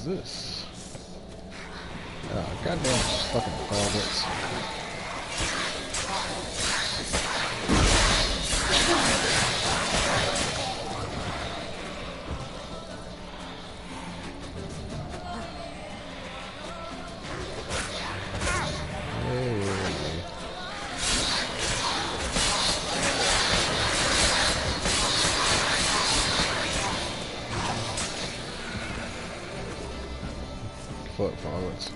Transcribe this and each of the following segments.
is this? Oh, goddamn fucking froglets. Fuck froglets.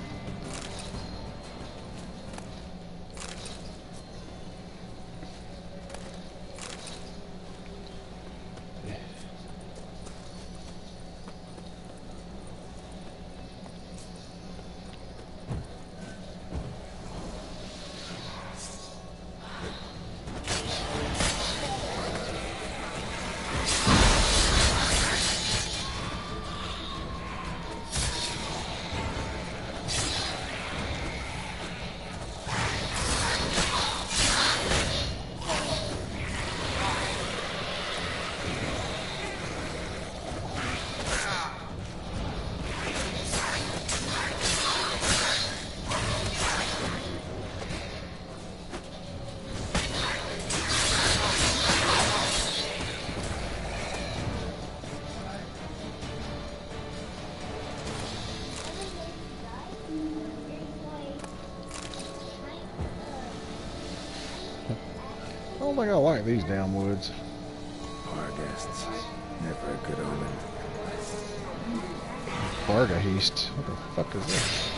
I don't think I like these damn woods. Our guests, never a good omen. Bargaheast. What the fuck is this?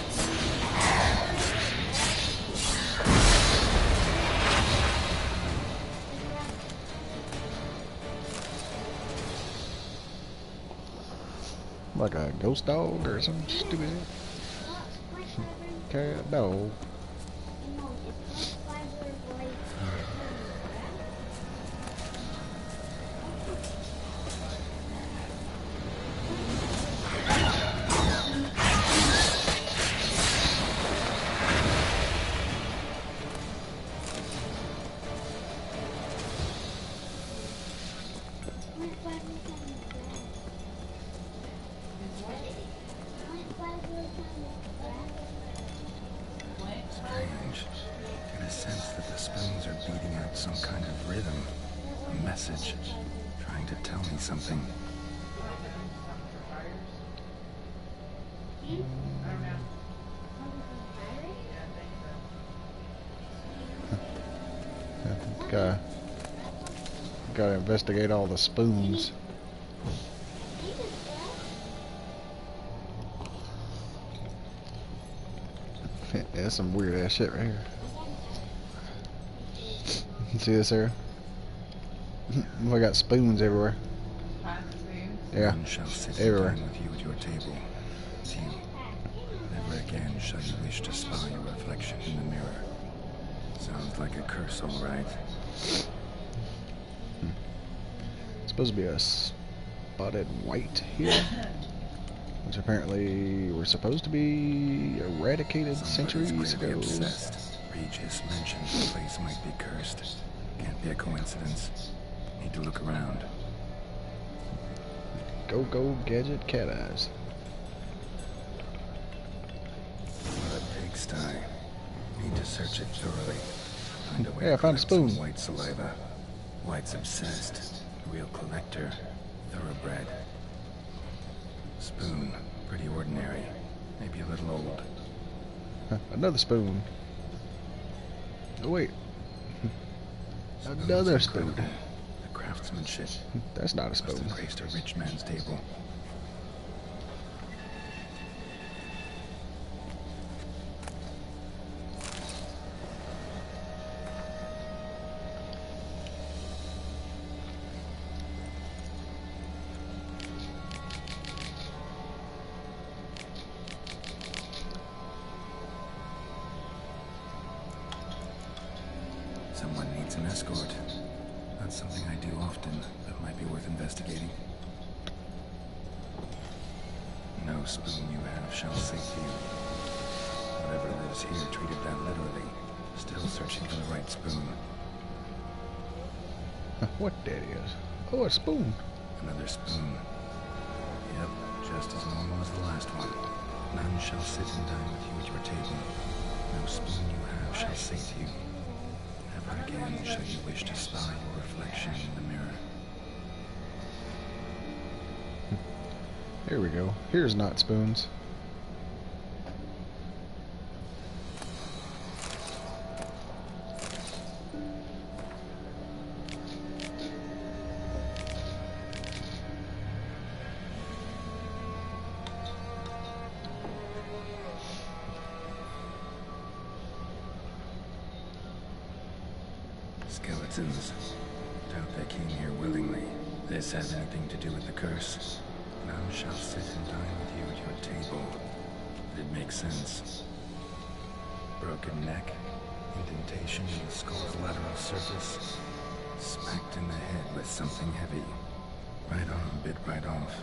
Like a ghost dog or some stupid cat dog. Strange. Get a sense that the spoons are beating out some kind of rhythm, a message, trying to tell me something. Gotta investigate all the spoons. That's some weird ass shit right here. You see this here? We got spoons everywhere. Yeah, None shall sit everywhere. down with you at your table. See, never again shall you wish to spy your reflection in the mirror. Sounds like a curse, all right. It's supposed to be a spotted white here, which apparently were supposed to be eradicated centuries ago. Obsessed. Regis mentioned the place might be cursed. Can't be a coincidence. Need to look around. Go gadget cat eyes. What a pigsty. Need to search it thoroughly. Find a way Hey, I to found a collect some spoon. White saliva. White's obsessed. Real collector. Thoroughbred. Spoon. Pretty ordinary. Maybe a little old. Another spoon. Oh wait. Spoon's Another spoon. incredible. The craftsmanship. That's not a Must spoon. have graced a rich man's table. Someone needs an escort. Not something I do often, but might be worth investigating. No spoon you have shall save you. Whatever lives here treated that literally. Still searching for the right spoon. What that is? Oh, a spoon. Another spoon. Yep, just as normal as the last one. None shall sit and dine with you at your table. No spoon you have shall sate you. Never again shall you wish to spy your reflection in the mirror. Here we go. Here's not spoons. Skeletons. Doubt they came here willingly. This has anything to do with the curse. None shall sit and dine with you at your table. It makes sense. Broken neck, indentation in the skull's lateral surface, smacked in the head with something heavy. Right arm bit right off.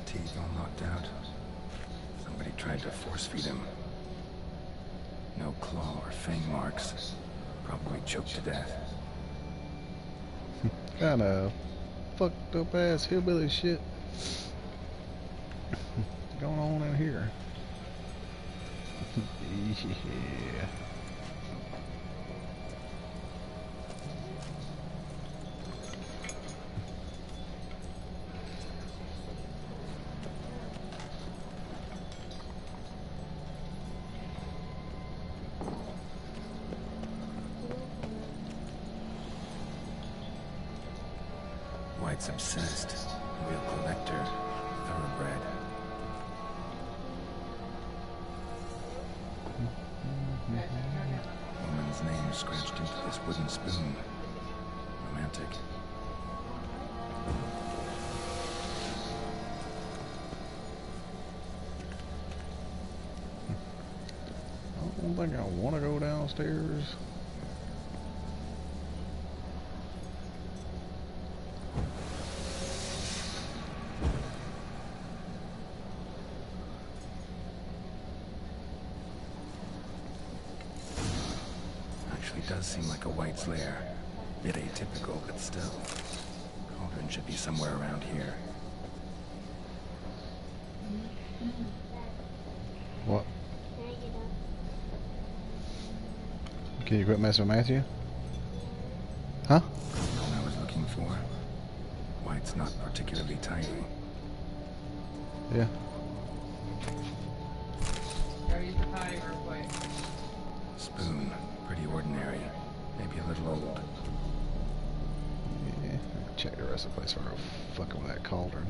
Teeth all knocked out. Somebody tried to force feed him. No claw or fang marks. Probably choked to death. Kinda fucked up ass hillbilly shit going on in here. Yeah. White's obsessed. Real collector. Thoroughbred. Woman's name scratched into this wooden spoon. Romantic. I don't think I want to go downstairs. Does seem like a White's lair. Bit atypical, but still. Cauldron should be somewhere around here. What? Can you quit messing with Matthew? Huh? What I was looking for. White's not particularly tiny. Yeah. Spoon. Pretty ordinary. Maybe a little old. Yeah. Check the rest of the place for fucking with that cauldron.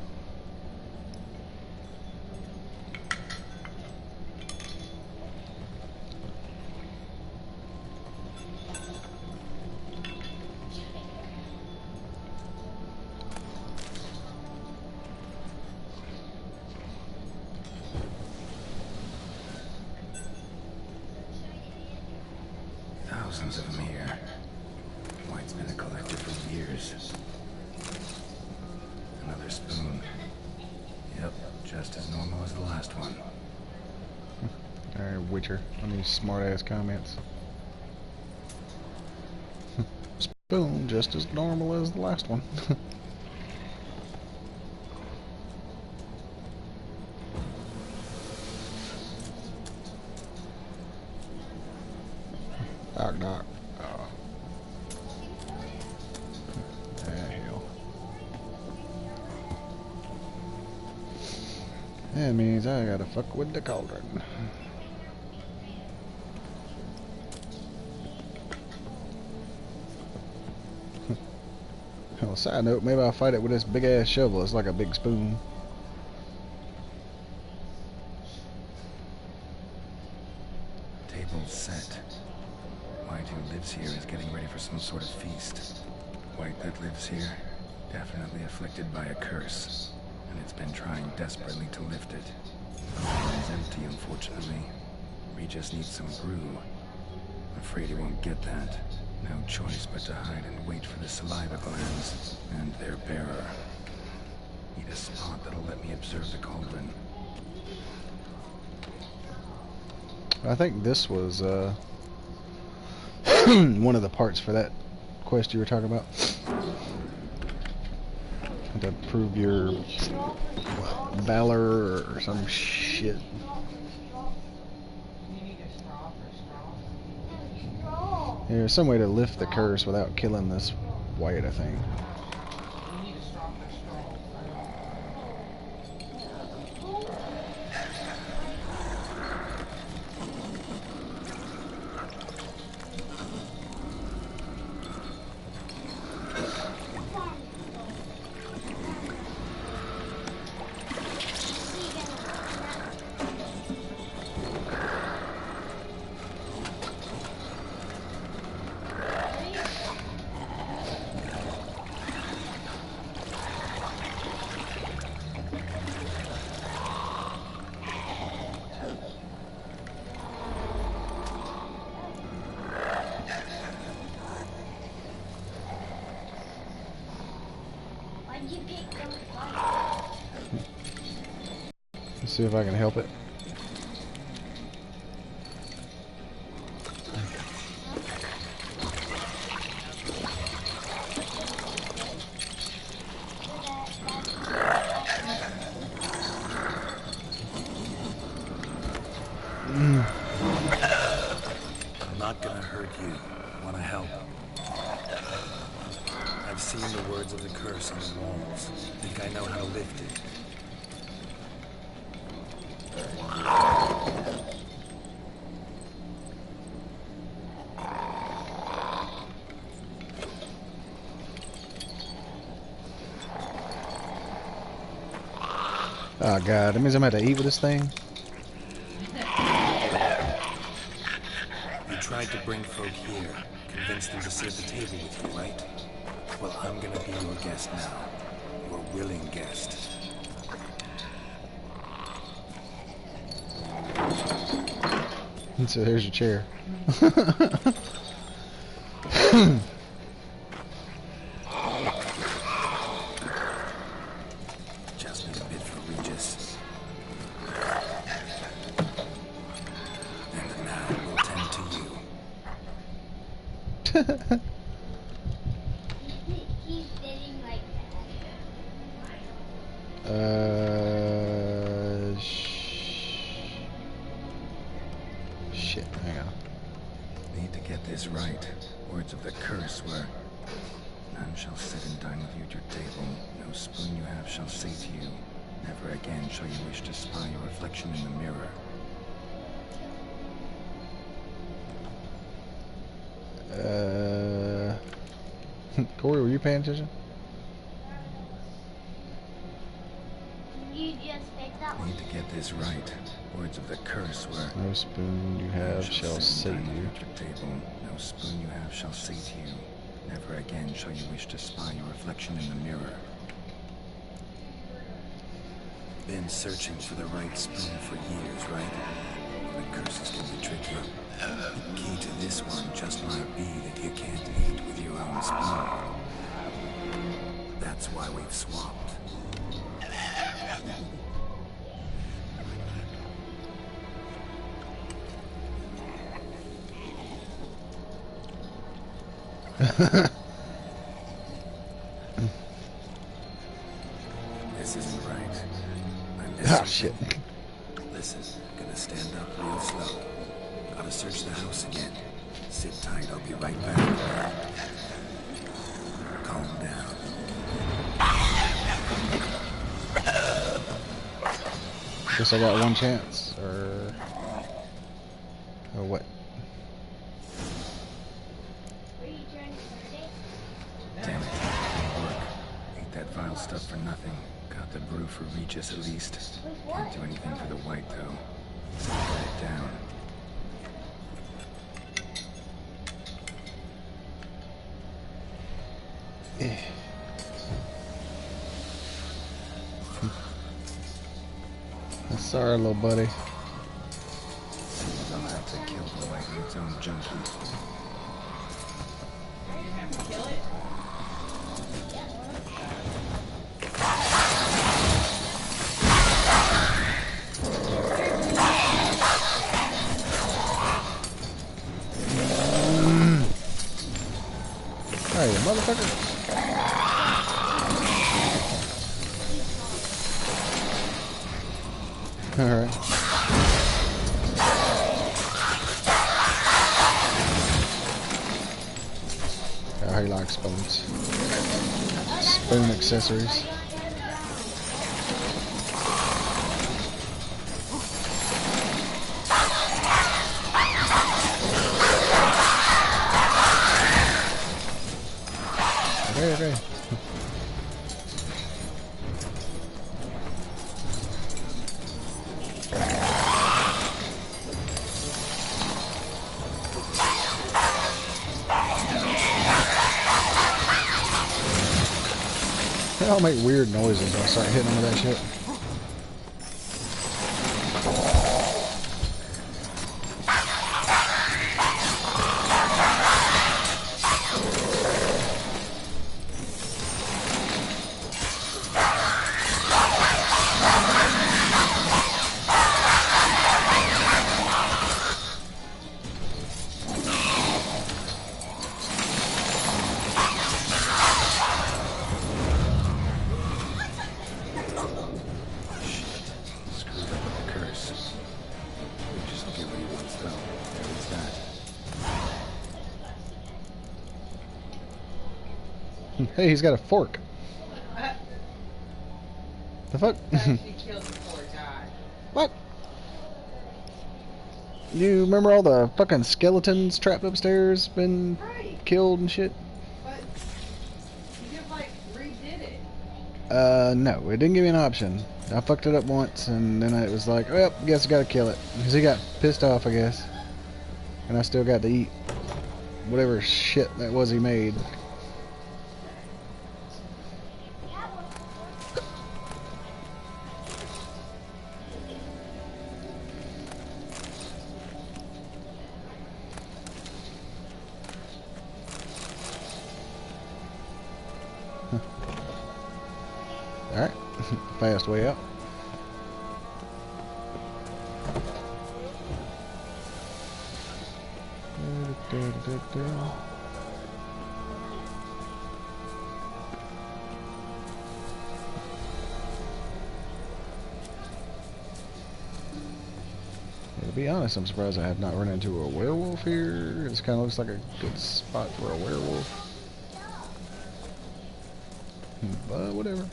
Thousands of them here. White's been a collector for years. Another spoon. Yep, just as normal as the last one. Alright, Witcher. On these smart ass comments. Spoon, just as normal as the last one. Knock, knock. Oh. Ah, hell. That means I gotta fuck with the cauldron. On a side note, maybe I'll fight it with this big ass shovel. It's like a big spoon. Table's set. White, who lives here, is getting ready for some sort of feast. White that lives here, definitely afflicted by a curse, and it's been trying desperately to lift it. It's empty, unfortunately. We just need some brew. I'm afraid he won't get that. No choice but to hide and wait for the saliva glands and their bearer. Need a spot that'll let me observe the cauldron. I think this was one of the parts for that quest you were talking about. To prove your what, valor or some shit. There's some way to lift the curse without killing this white, I think. Let's see if I can help it. I'm not gonna hurt you. Wanna help? I've seen the words of the curse on the walls. Think I know how to lift it. Oh god, that means I'm gonna have to eat with this thing? You tried to bring folk here, convince them to sit at the table with you, right? Well, I'm gonna be your guest now. Your willing guest. So here's your chair. Just need a bit for Regis. And now we'll tend to you. He's sitting like Shit, hang on. Need to get this right. Words of the curse were, none shall sit and dine with you at your table. No spoon you have shall say to you, never again shall you wish to spy your reflection in the mirror. Corey, were you paying attention? you just picked that one. Need to get this right. Words of the curse were, No spoon you have shall sit sate and dine you. with you at your table. No spoon you have shall say to you, never again shall you wish to spy your reflection in the mirror. Been searching for the right spoon for years, right? The curses can be tricky. Key to this one just might be that you can't eat with your own spoon. That's why we've swapped. This isn't right. I missed Ah, something. shit. Listen, gonna stand up real slow. Gotta search the house again. Sit tight, I'll be right back. Calm down. Guess I got one chance, or what? Were you trying to sit? Damn it, didn't work. Ate that vile stuff for nothing. Got the brew for Regis at least. Can't do anything for the white though. So I put it down. Sorry, little buddy. I'll have to kill the white in its own junkie. Hey, motherfucker. Alright. Oh, he likes spoons. Spoon accessories. Okay. They all make weird noises when I start hitting them with that shit. Hey, he's got a fork. The fuck? What? You remember all the fucking skeletons trapped upstairs, been killed and shit? But you just like redid it. No, it didn't give me an option. I fucked it up once, and then it was like, well, guess I gotta kill it. Because he got pissed off, I guess. And I still got to eat whatever shit that was he made. Alright, fast way out. To be honest, I'm surprised I have not run into a werewolf here. This kind of looks like a good spot for a werewolf. But whatever.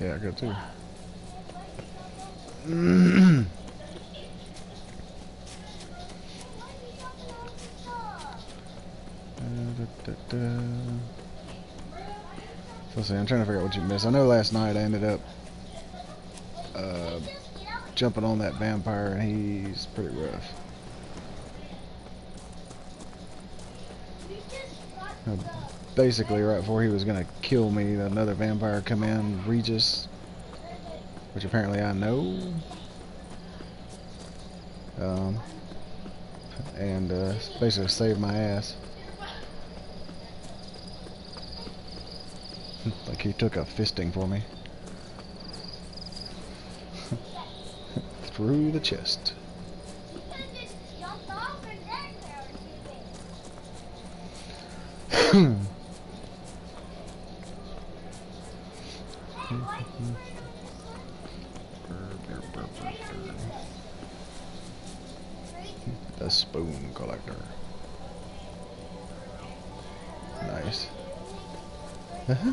Yeah, I go too. So let's see, I'm trying to figure out what you missed. I know last night I ended up jumping on that vampire, and he's pretty rough. Basically, right before he was gonna kill me, another vampire come in, Regis, which apparently I know, and basically saved my ass. Like he took a fisting for me. Through the chest. The spoon collector. Nice. Yeah.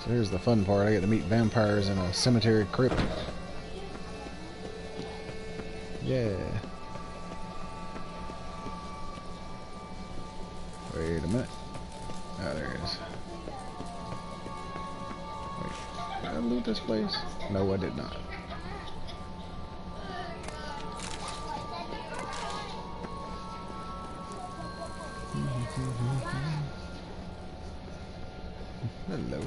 So here's the fun part. I get to meet vampires in a cemetery crypt. Yeah. Wait a minute. Ah, there it is. Wait, did I loot this place? No, I did not. Hello.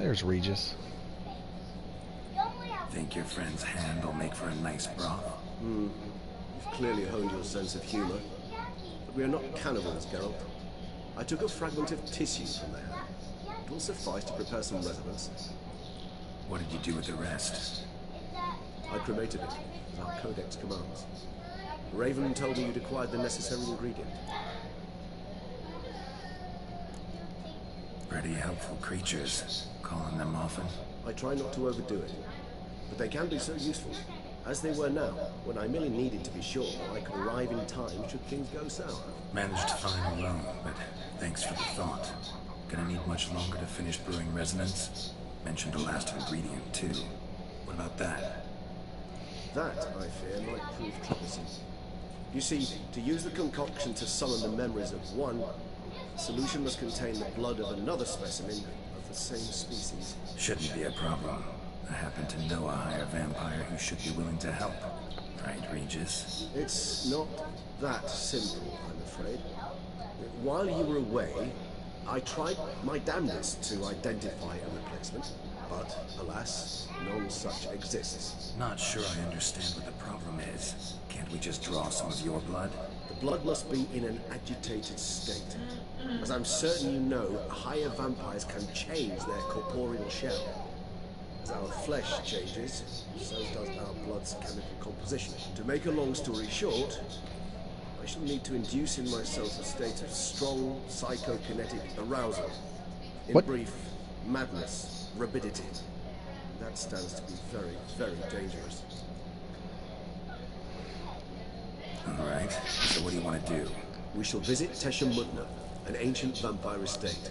There's Regis. Think your friend's hand will make for a nice broth? You've clearly honed your sense of humor. But we are not cannibals, Geralt. I took a fragment of tissue from their hand. It will suffice to prepare some resonance. What did you do with the rest? I cremated it, as our codex commands. Raven told me you'd acquired the necessary ingredient. Pretty helpful creatures. Calling them often? I try not to overdo it, but they can be so useful. As they were now, when I merely needed to be sure I could arrive in time should things go sour. Managed fine alone, but thanks for the thought. Gonna need much longer to finish brewing resonance? Mentioned a last ingredient, too. What about that? That, I fear, might prove troublesome. You see, to use the concoction to summon the memories of one, the solution must contain the blood of another specimen of the same species. Shouldn't be a problem. I happen to know a higher vampire who should be willing to help. Right, Regis? It's not that simple, I'm afraid. While you were away, I tried my damnedest to identify a replacement, but alas, none such exists. Not sure I understand what the problem is. Can't we just draw some of your blood? The blood must be in an agitated state. As I'm certain you know, higher vampires can change their corporeal shell. As our flesh changes, so does our blood's chemical composition. To make a long story short, I shall need to induce in myself a state of strong psychokinetic arousal. In What? brief, madness, rabidity. That stands to be very, very dangerous. Alright, so what do you want to do? We shall visit Tesha Mutna, an ancient vampire estate.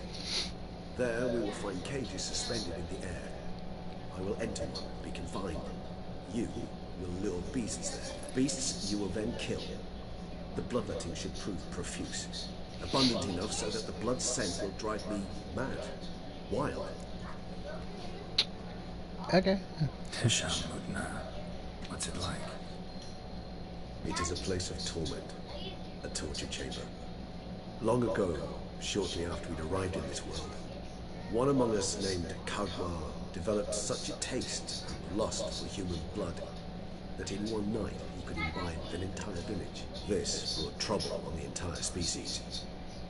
There we will find cages suspended in the air. I will enter one, be confined. You will lure beasts there. Beasts you will then kill. The bloodletting should prove profuse. Abundant enough so that the blood scent will drive me mad. Wild. Okay. Tishamudna. What's it like? It is a place of torment. A torture chamber. Long ago, shortly after we'd arrived in this world, one among us named Kagwa developed such a taste and lust for human blood that in one night he could imbibe an entire village. This brought trouble on the entire species.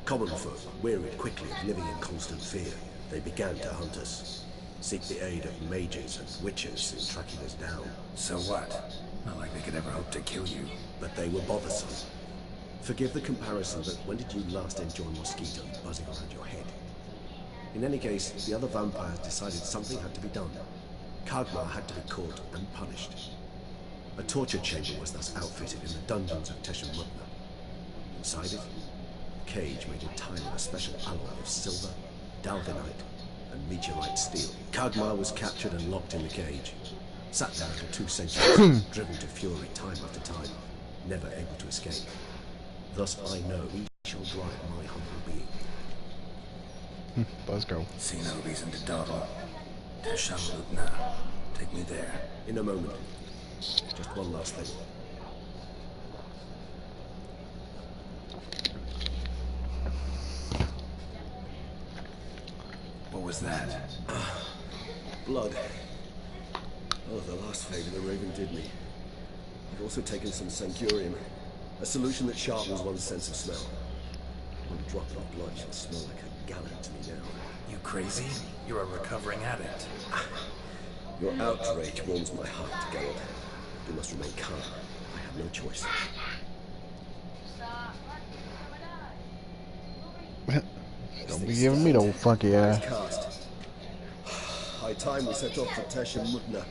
Common folk wearied quickly of living in constant fear. They began to hunt us, seek the aid of mages and witches in tracking us down. So what? Not like they could ever hope to kill you. But they were bothersome. Forgive the comparison, but when did you last enjoy mosquitoes buzzing around your head? In any case, the other vampires decided something had to be done. Kagwa had to be caught and punished. A torture chamber was thus outfitted in the dungeons of Tesha Mutna. Inside it, a cage made entirely of a special alloy of silver, dalvanite, and meteorite steel. Kagwa was captured and locked in the cage. Sat there for 2 centuries, driven to fury time after time, never able to escape. Thus I know he shall drive my humble being. Let's go. See no reason to dawdle. Tishamudna. Take me there. In a moment. Just one last thing. What was that? Blood. Oh, the last favor the Raven did me. I've also taken some Sancurium, a solution that sharpens one's sense of smell. One drop of blood shall smell like a gallon to me now. You crazy? You're a recovering addict. Your outrage warms my heart, Geralt. You must remain calm. I have no choice. Don't be giving me the old funky eye. Cast. High time we set off for Tesha Mutna.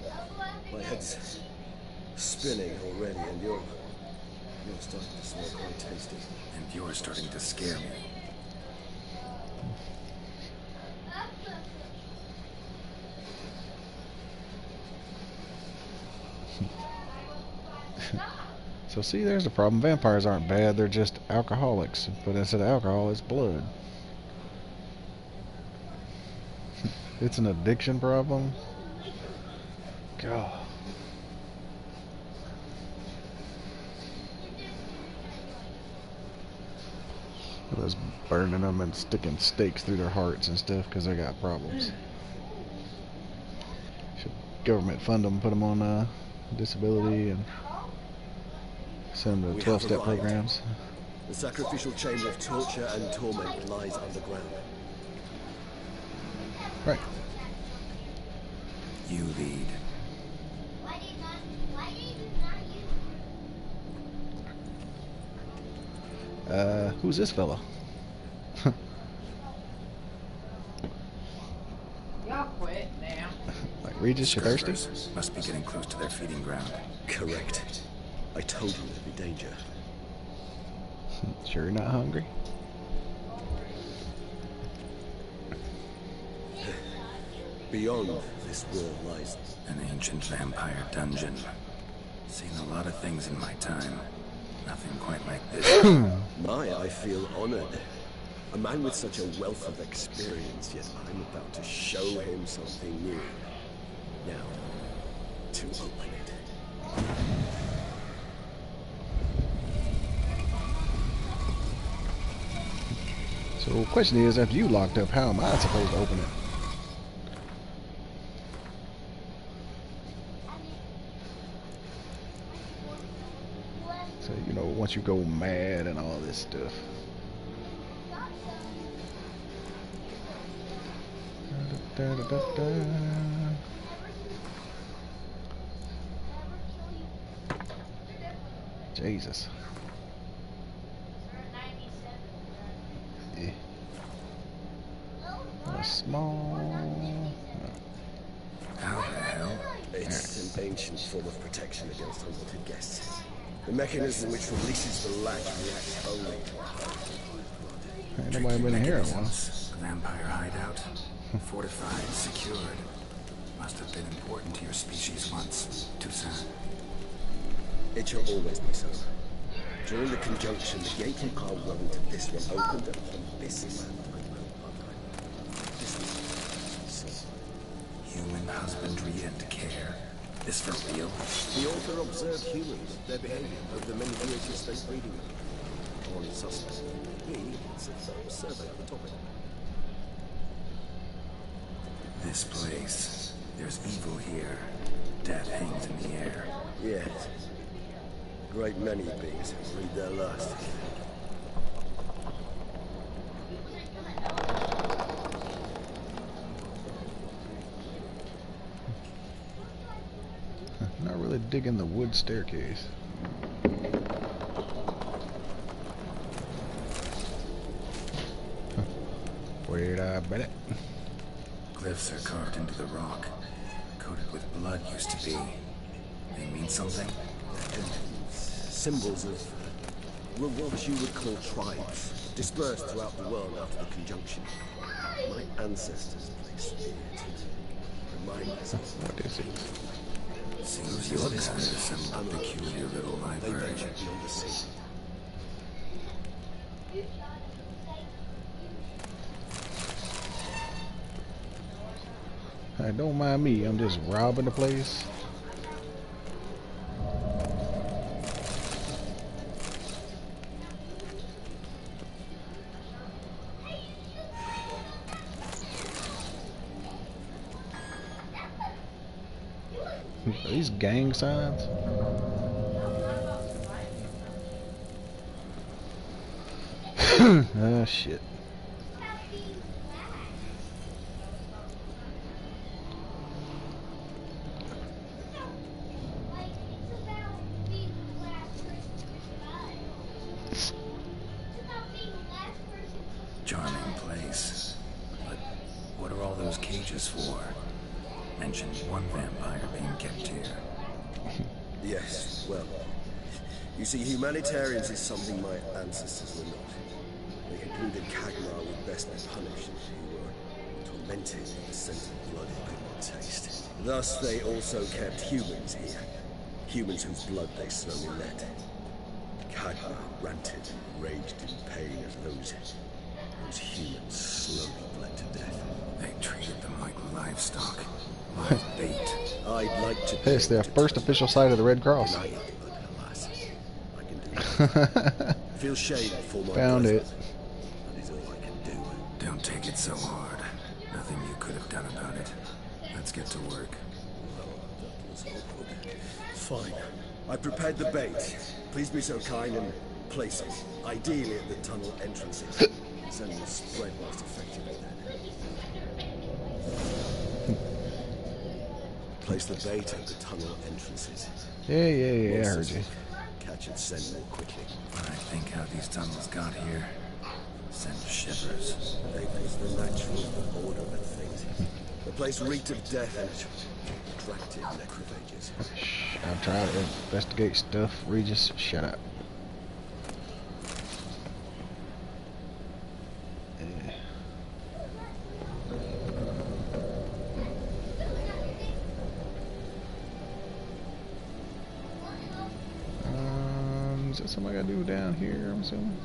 My head's spinning already, and you're starting to smell quite tasty. And you're starting to scare me. So see, there's the problem. Vampires aren't bad, they're just alcoholics. But instead of alcohol, it's blood. It's an addiction problem. God. Those burning them and sticking stakes through their hearts and stuff because they got problems. government fund them, put them on disability, and send them to We 12-step have arrived. programs. The sacrificial chamber of torture and torment lies underground. Right. You lead. Why did not you? Who's this fella? Y'all quit now. Like Regis, you thirsty? Scourgers must be getting close to their feeding ground. Correct. I told you there'd be danger. Sure you're not hungry? Beyond this world lies An ancient vampire dungeon. Seen a lot of things in my time. Nothing quite like this. I feel honored. A man with such a wealth of experience, yet I'm about to show him something new. Now, to open it. So the question is, after you locked up, how am I supposed to open it? So, you know, once you go mad and all this stuff. Jesus. Yeah. A small. How the hell? It's an ancient form of protection against unwanted guests. The mechanism which releases the latch reacts only to a high. Ain't nobody been in here in a while. Mechanisms. A vampire hideout. Fortified, secured. Must have been important to your species once. Toussaint. It shall always be so. During the conjunction, the gate from our world to this one opened upon this land. Human husbandry and care. This for real? The author observed humans, their behavior, over the many years he spent reading them. On suspect. He sits a thorough survey of the topic. This place. There's evil here. Death hangs in the air. Yes. Great many beings have breathed their last. Not really digging the wood staircase. Where'd I bet it? Glyphs are carved into the rock. Coated with blood used to be. They mean something? Symbols of what you would call tribes, dispersed throughout the world after the conjunction. My ancestors placed it. Remind us of What is it? Seems your kind of some peculiar little they library. ventured beyond the sea. Hey, don't mind me, I'm just robbing the place. Are these gang signs? Ah, shit. Charming place. But what are all those cages for? Mentioned one vampire being kept here. Yes, well, you see, humanitarians is something my ancestors were not. They concluded Kagmar would best be punished if he were tormented with the scent of blood he could not taste. Thus, they also kept humans here. Humans whose blood they slowly let. Kagmar ranted and raged in pain as those humans slowly bled to death. They treated them like livestock. Like bait. I'd like to... Hey, it's the first official site of the Red Cross. Deny it, but alas, I can do nothing. Feel shame for my Found it. presence. That is all I can do. Don't take it so hard. Nothing you could have done about it. Let's get to work. Well, was awkward. Fine. I prepared the bait. Please be so kind and place it, ideally at the tunnel entrances. Send will spread most effectively then. Place the bait at the tunnel entrances. Yeah, I heard you. Catch and send more quickly. When I think how these tunnels got here, send shivers. They was the natural order of things. The place reeked of death and attracted necrophages. Shh, I'm trying to investigate stuff. Regis, shut up. Is that something I gotta do down here, I'm assuming?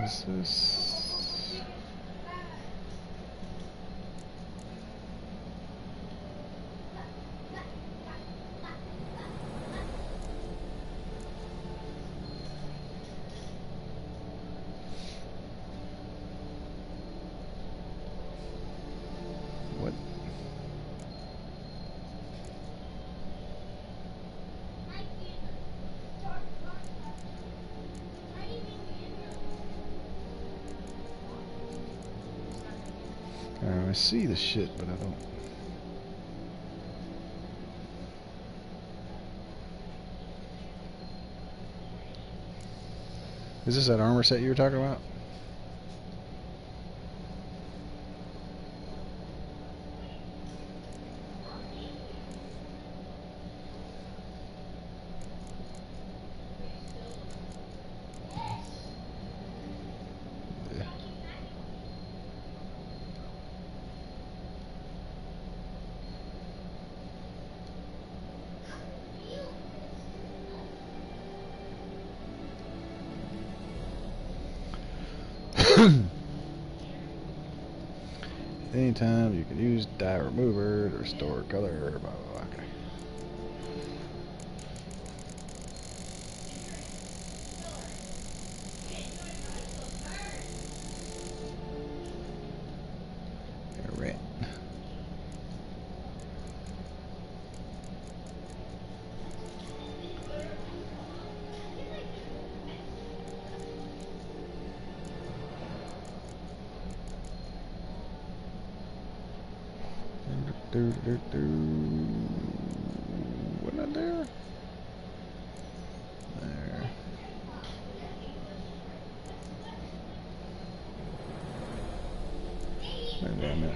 Is this? What? I see the shit, but I don't. Is this that armor set you were talking about? Anytime you can use dye remover to restore color, blah blah blah. Okay. Right. What not there? There. Maybe I meant.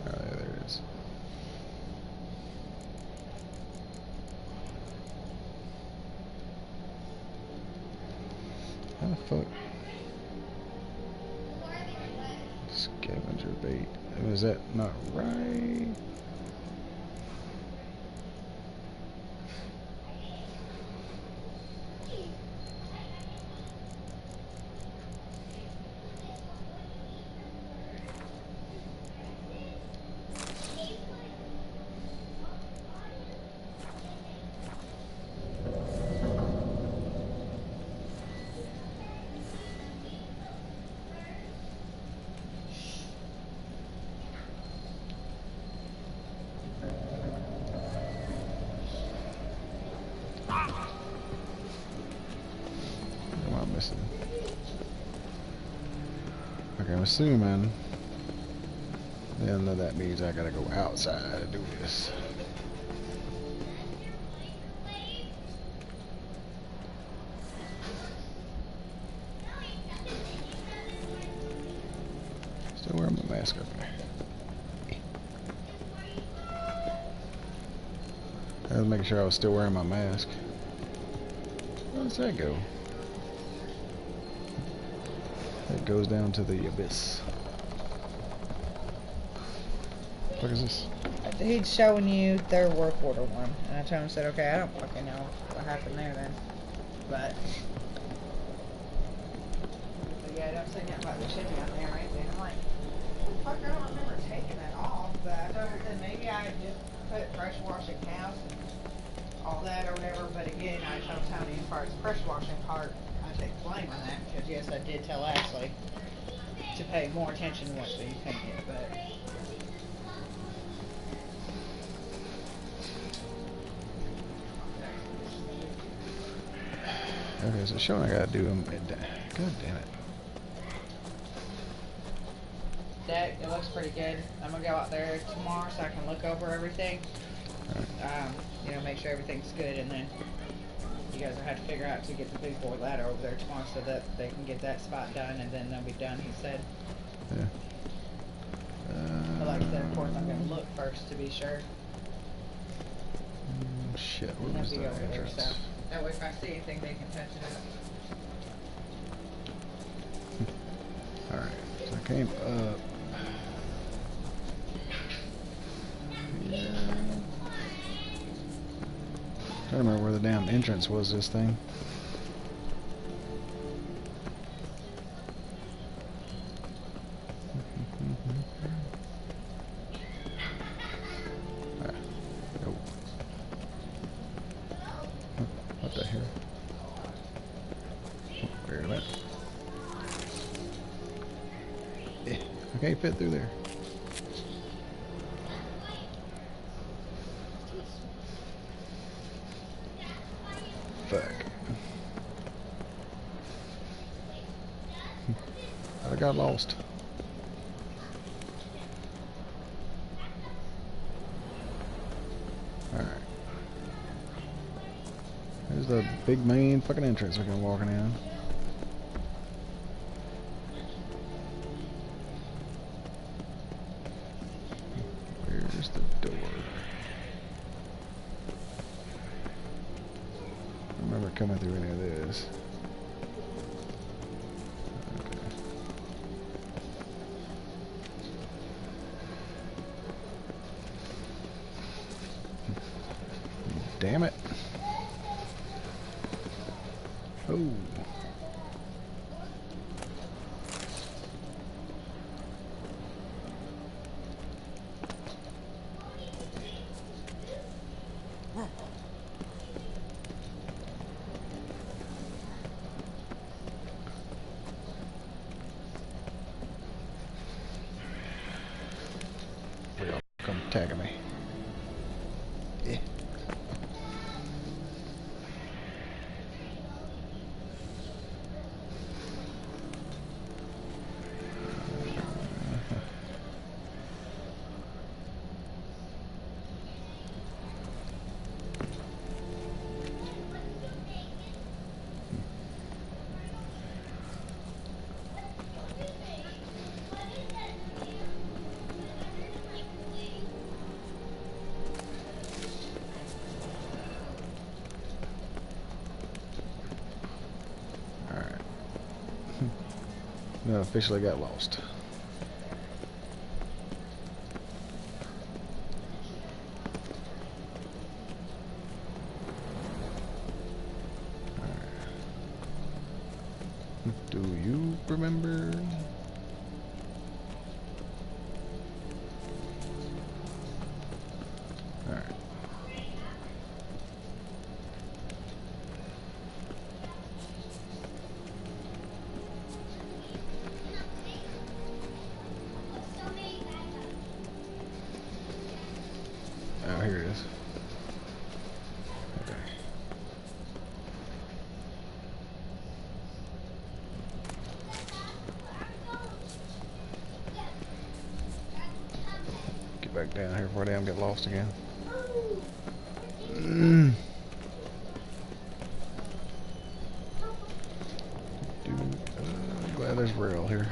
Oh, yeah, there it is. How the fuck? Scavenger bait. Is that not right? What am I missing? Okay, I'm assuming then that means I gotta go outside to do this. Still wearing my mask up there. I was making sure I was still wearing my mask. does that go? It goes down to the abyss. What is this? He's showing you their work order one. And I told him, said, okay, I don't fucking know what happened there then. But yeah, don't say nothing about the shipping on there or anything. I'm like, fuck, I don't remember taking that off. But I told him that maybe I just put pressure washing house and all that or whatever. But again, I told Tony as far as the pressure washing part, I take blame on that. Because yes, I did tell Ashley to pay more attention to what the painted, but Okay, so showing I gotta do them. God damn it. that it looks pretty good. I'm gonna go out there tomorrow so I can look over everything. You know, make sure everything's good, and then you guys will have to figure out to get the big boy ladder over there tomorrow so that they can get that spot done, and then they'll be done. He said. Yeah. But like I said, of course, I'm gonna look first to be sure. Shit, And what was then the be over there, entrance? so that way if I see anything, they can touch it up. Alright, so I came up. Yeah. I don't remember where the damn entrance was this thing. What the hell? Where am I? I can't fit through there. Fuck. I got lost. Alright. There's the big main fucking entrance we can walk in. Where's the door? I don't remember coming through any of this. Okay. Damn it. Oh. They'll come tagging me. Yeah. No, officially got lost. Do you remember? Alright. Oh, here it is. Okay. Get back down here before I damn get lost again. Glad there's rail here.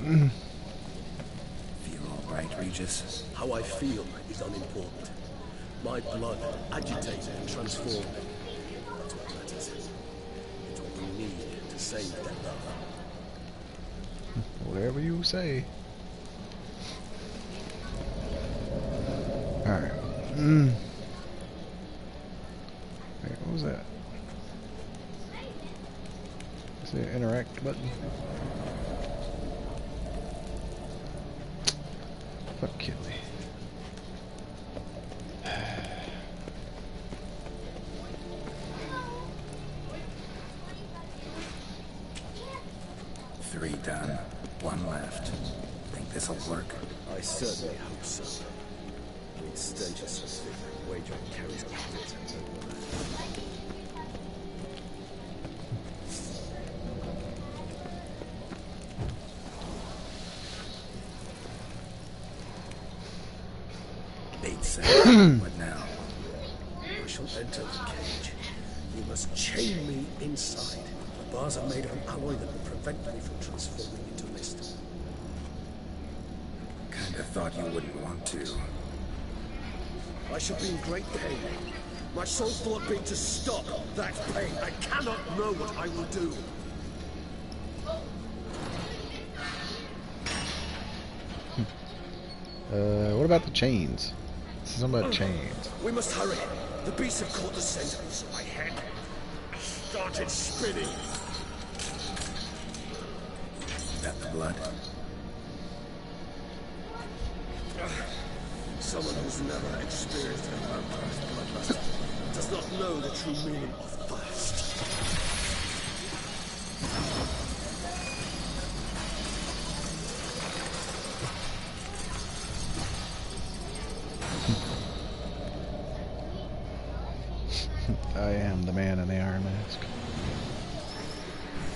Feel all right, Regis? How I feel is unimportant. My blood agitated and transformed me. That's what matters. It's what we need to save that love. Whatever you say. Alright. Wait, what was that? Is the interact button? Fuck kill me. Three done. One left. Think this'll work? I certainly hope so. With stench so thick, wager it carries a bit. Bait set. What now? I shall enter the cage. You must chain me inside. The bars are made of an alloy that will prevent me from transforming into mist. Kinda thought you wouldn't want to. I shall be in great pain. My sole thought being to stop that pain. I cannot know what I will do. What about the chains? This is something about chains. We must hurry. The beasts have caught the scent, so my head started spinning. That the blood? Someone who's never experienced a vampire's bloodlust does not know the true meaning of thirst. I am the man in the iron mask.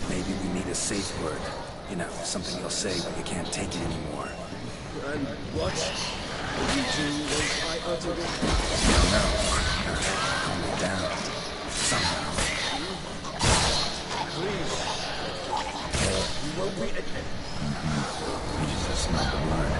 Maybe we need a safe word. You know, something you'll say when you can't take it anymore. And what will you do when I utter it? No. Calm me down. Somehow. Please. You won't be... You just smell the blood.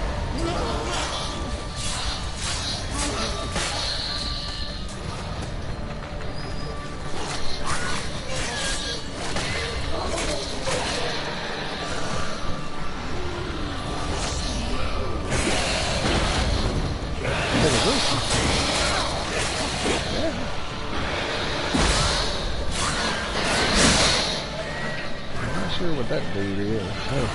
Sure what that dude is. Oh.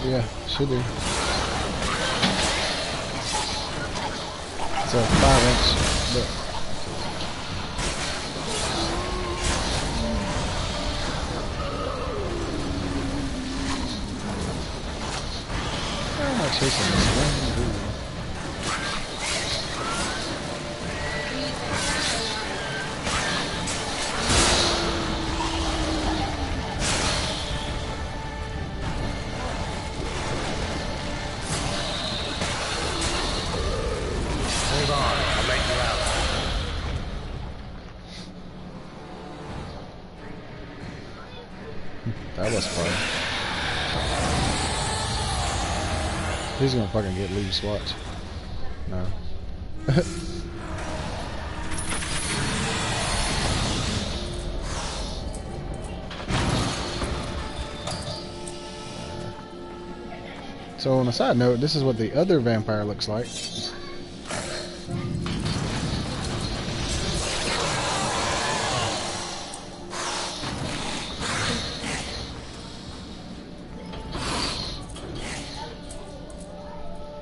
Yeah, should be. It's a 5-inch, but how am I chasing this one? That was fun. He's gonna fucking get loose, watch. No. So on a side note, this is what the other vampire looks like.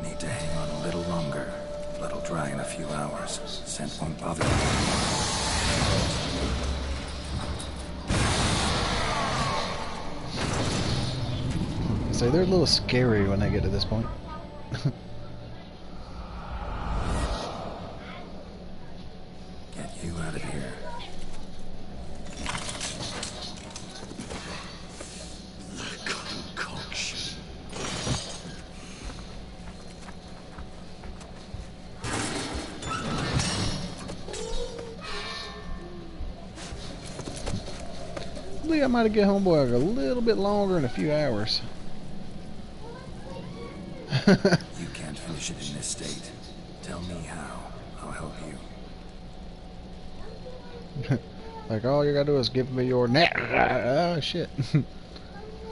Need to hang on a little longer. Blood'll dry in a few hours. Scent won't bother you. say they're a little scary when they get to this point. Get you out of here. The concoction. I think I might have get homeboy a little bit longer in a few hours. You can't finish it in this state. Tell me how. I'll help you. Like, all you gotta do is give me your net. Oh, shit.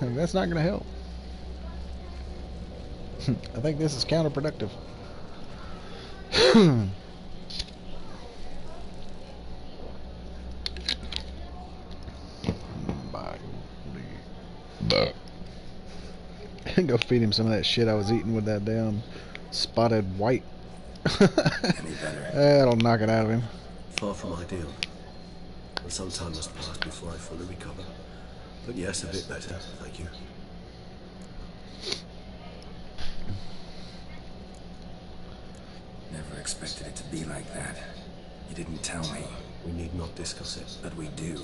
Like, that's not gonna help. I think this is counterproductive. Go feed him some of that shit I was eating with that damn spotted white. Any better? That'll knock it out of him. Far from ideal. And some time must pass before I fully recover. But yes, a bit better, thank you. Never expected it to be like that. You didn't tell me. We need not discuss it. But we do.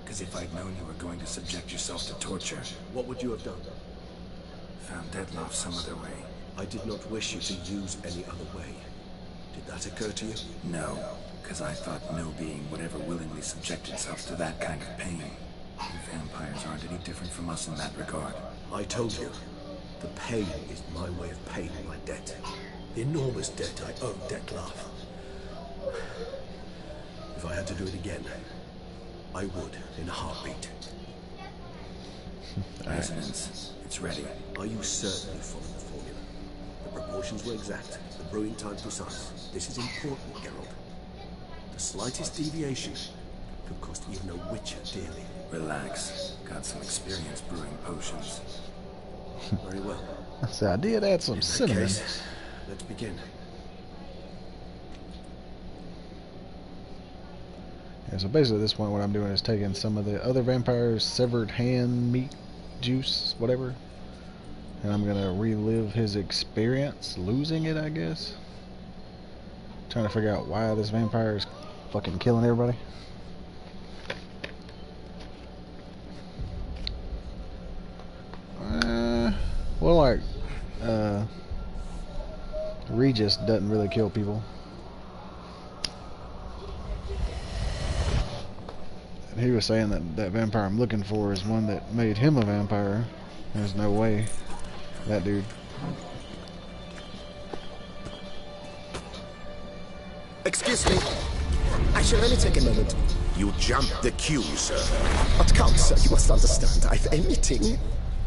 Because if I'd known you were going to subject yourself to torture, What would you have done? found Deadloff some other way. I did not wish you to use any other way. Did that occur to you? No, because I thought no being would ever willingly subject itself to that kind of pain. You vampires aren't any different from us in that regard. I told you, the pain is my way of paying my debt. The enormous debt I owe Dettlaff. If I had to do it again, I would in a heartbeat. Resonance. It's ready. Are you certain you followed the formula? The proportions were exact, the brewing time precise. This is important, Geralt. The slightest deviation could cost even a witcher dearly. Relax. Got some experience brewing potions. Very well. So I did add some In that cinnamon. case, let's begin. Yeah, so basically at this point what I'm doing is taking some of the other vampires' severed hand meat juice, whatever, and I'm gonna relive his experience losing it, I guess. Trying to figure out why this vampire is fucking killing everybody. Well, like, Regis doesn't really kill people. And he was saying that that vampire I'm looking for is one that made him a vampire. There's no way. That dude. Excuse me. I shall only take a moment. You jumped the queue, sir. But Count, sir, you must understand. I've a meeting.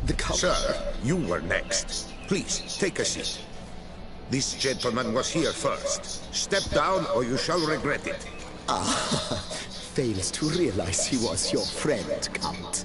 The Count... Sir, you were next. Please, take a seat. This gentleman was here first. Step down or you shall regret it. Ah, fails to realize he was your friend, Count.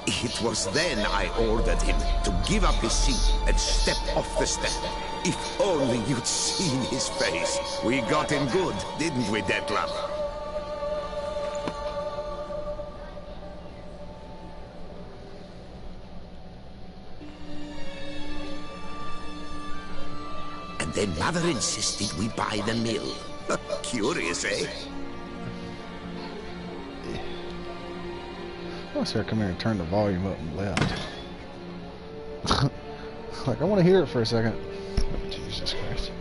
It was then I ordered him to give up his seat and step off the step. If only you'd seen his face. We got him good, didn't we, Dettlaff? And then Mother insisted we buy the mill. Curious, eh? I want to come here and turn the volume up and left. Like, I want to hear it for a second. Jesus Christ.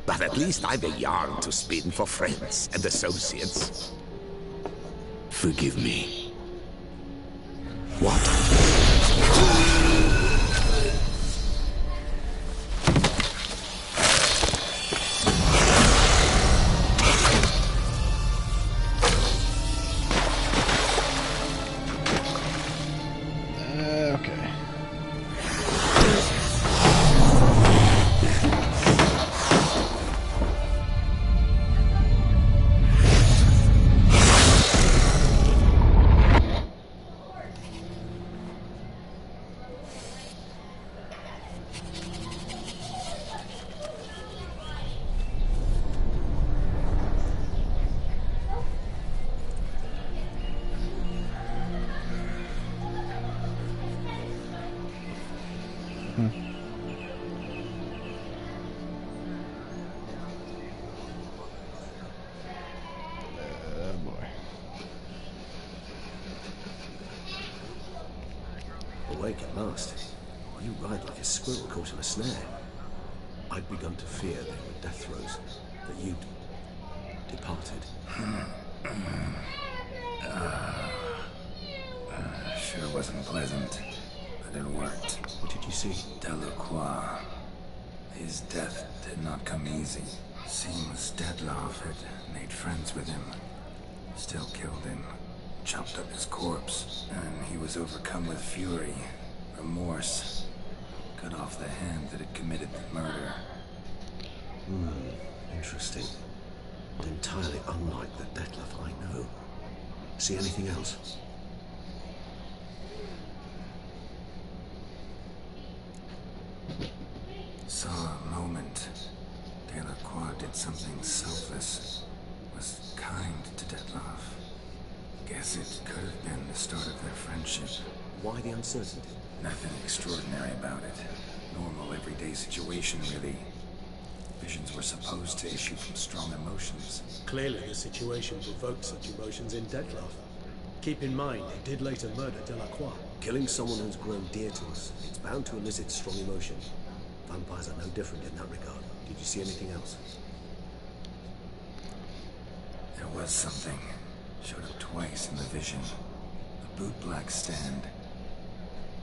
But at least I've a yarn to spin for friends and associates. Forgive me. What? awake at last. You ride like a squirrel caught in a snare. I'd begun to fear they were death throes, that you'd departed. Sure wasn't pleasant, but it worked. What did you see? Delacroix. His death did not come easy. Seems Dettlaff had made friends with him. Still killed him. Chopped up his corpse. And he was overcome with fury, remorse. Cut off the hand that had committed the murder. Interesting. Entirely unlike the Dettlaff I know. See anything else? Saw a moment. Delacroix did something selfless. Was kind to Dettlaff. Guess it could have been the start of their friendship. Why the uncertainty? Nothing extraordinary about it. Normal, everyday situation, really. Visions were supposed to issue from strong emotions. Clearly the situation provoked such emotions in Dettlaff. Keep in mind, he did later murder Delacroix. Killing someone who's grown dear to us, it's bound to elicit strong emotion. Vampires are no different in that regard. Did you see anything else? There was something. Showed up twice in the vision. The bootblack stand.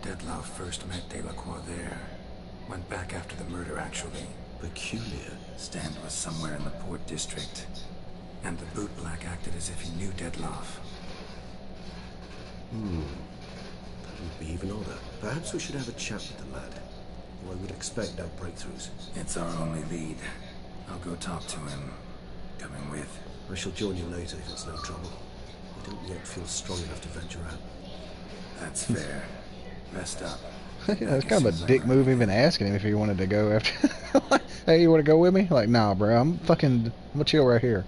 Dettlaff first met Delacroix there. Went back after the murder, actually. Peculiar. Stand was somewhere in the port district. And the bootblack acted as if he knew Dettlaff. That would be even odder. Perhaps we should have a chat with the lad. Though I would expect no breakthroughs. It's our only lead. I'll go talk to him. Coming with. I shall join you later if it's no trouble. I don't yet feel strong enough to venture out. That's fair. Rest up. It's kind of a dick move even asking him if he wanted to go after. Hey, you want to go with me? Like, nah, bro. I'm gonna chill right here.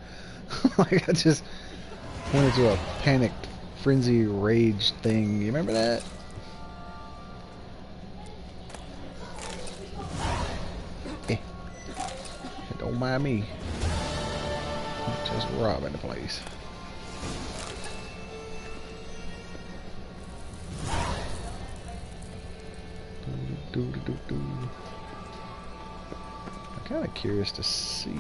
Like, I just went into a panicked, frenzy, rage thing. You remember that? Eh. Don't mind me. Just robbing the place. I'm kind of curious to see.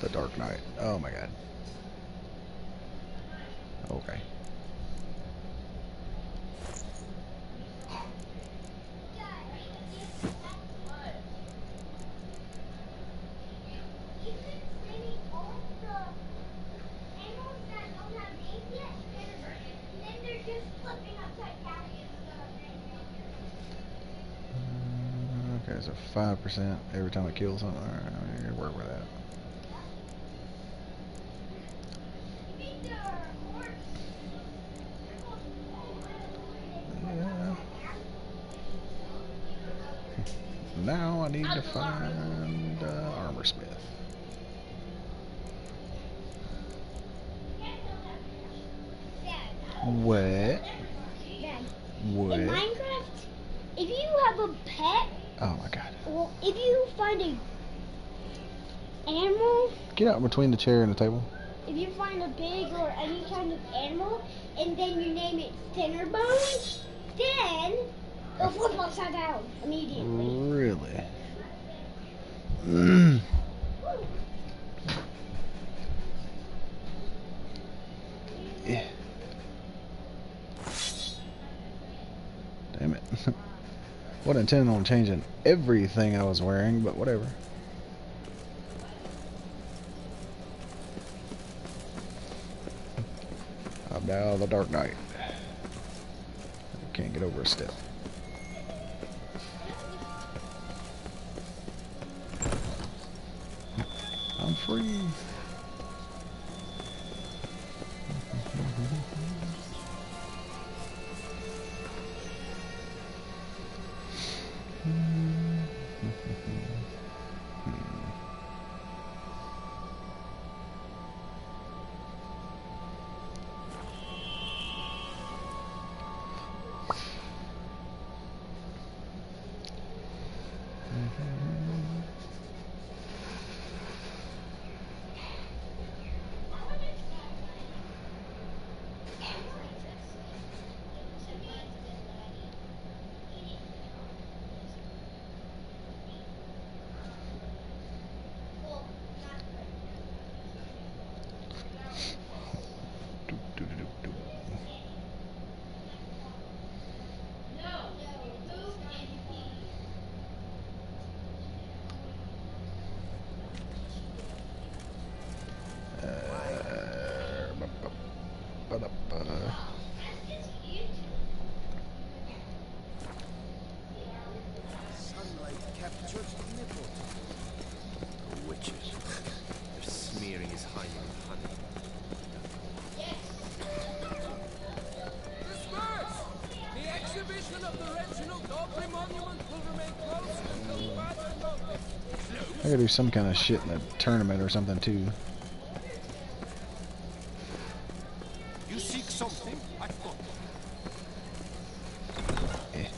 The Dark Knight. Oh my god. Okay. Okay, so 5% every time I kill something. Alright, I gotta work with that. Yeah. Now I need to find armor smith. What? Dad, What? in Minecraft, if you have a pet, Oh my god. well, if you find a animal, Get out between the chair and the table. if you find a pig or any kind of animal, and then you name it Thinnerbone, then it'll flip upside down immediately. Really? Yeah. Damn it. Wasn't intending on changing everything I was wearing, but whatever. I'm now the Dark Knight. Can't get over a step. I'm free. Sunlight captured nipple. Witches. They're smearing his hind with honey. Disperse! The exhibition of the Reginald Daubry monument will remain closed until further notice. I gotta do some kind of shit in a tournament or something too. You seek something? I've got it.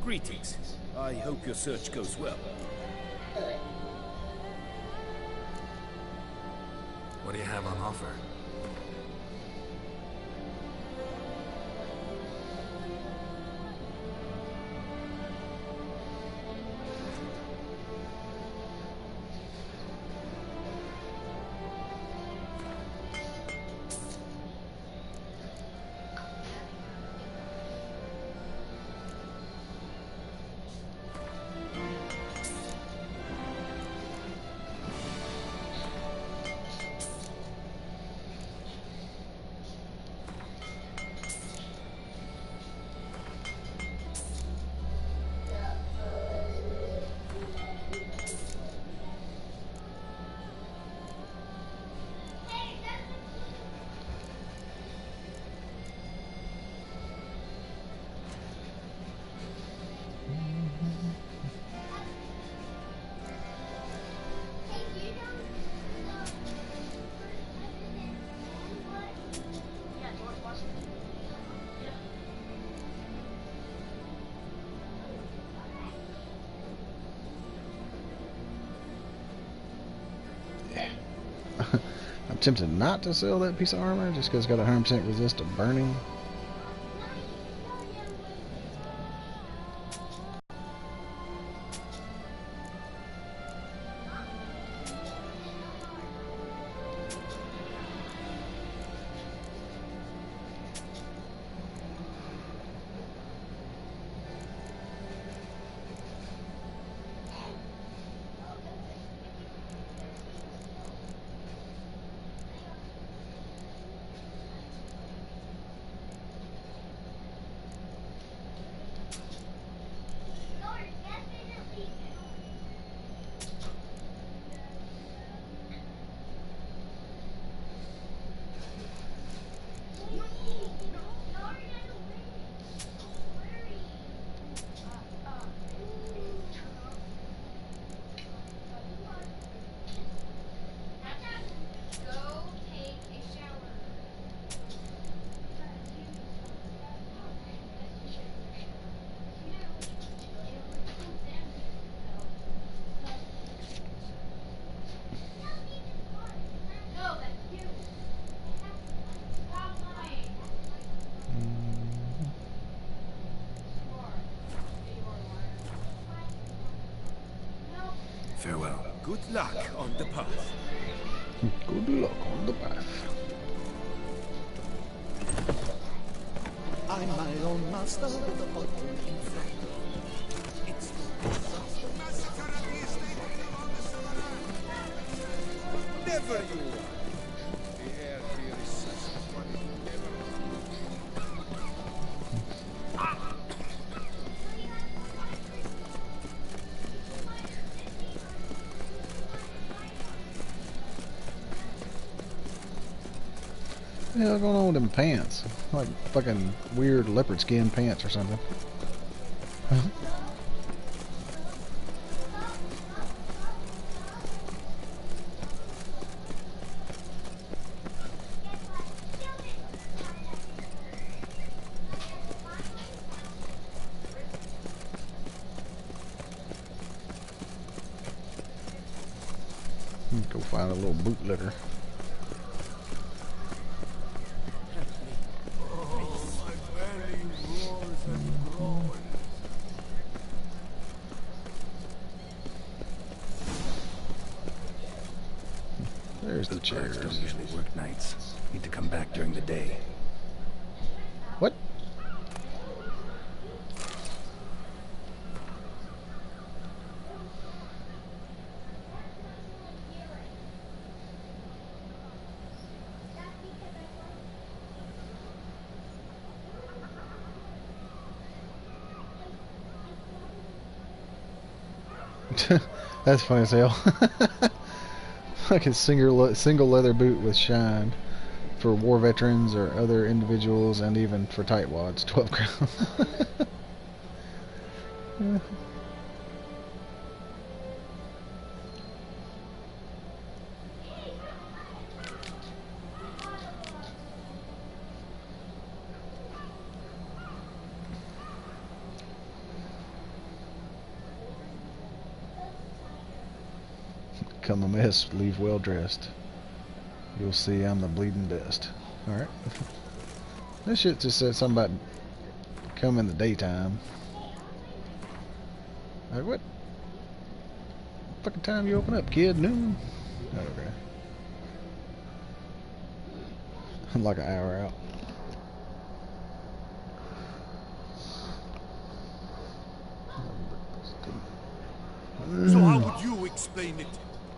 Greetings. I hope your search goes well. What do you have on offer? I'm tempted not to sell that piece of armor just because it's got 100% resist to burning. Farewell. Good luck on the path. Good luck on the path. I'm my own master with a bottle in front. It's never you are. The air here is such one you never. What the hell going on with them pants? Like fucking weird leopard skin pants or something. Go find a little bootlegger. There's the chairs. Don't usually work nights. Need to come back during the day. What? That's funny as hell. Like a single leather boot with shine for war veterans or other individuals, and even for tightwads. 12 crowns. Come a mess, leave well dressed. You'll see I'm the bleeding best. Alright. This shit just said something about come in the daytime. Like, what fucking time you open up, kid? Noon? Oh, okay. Like an hour out. So how would you explain it?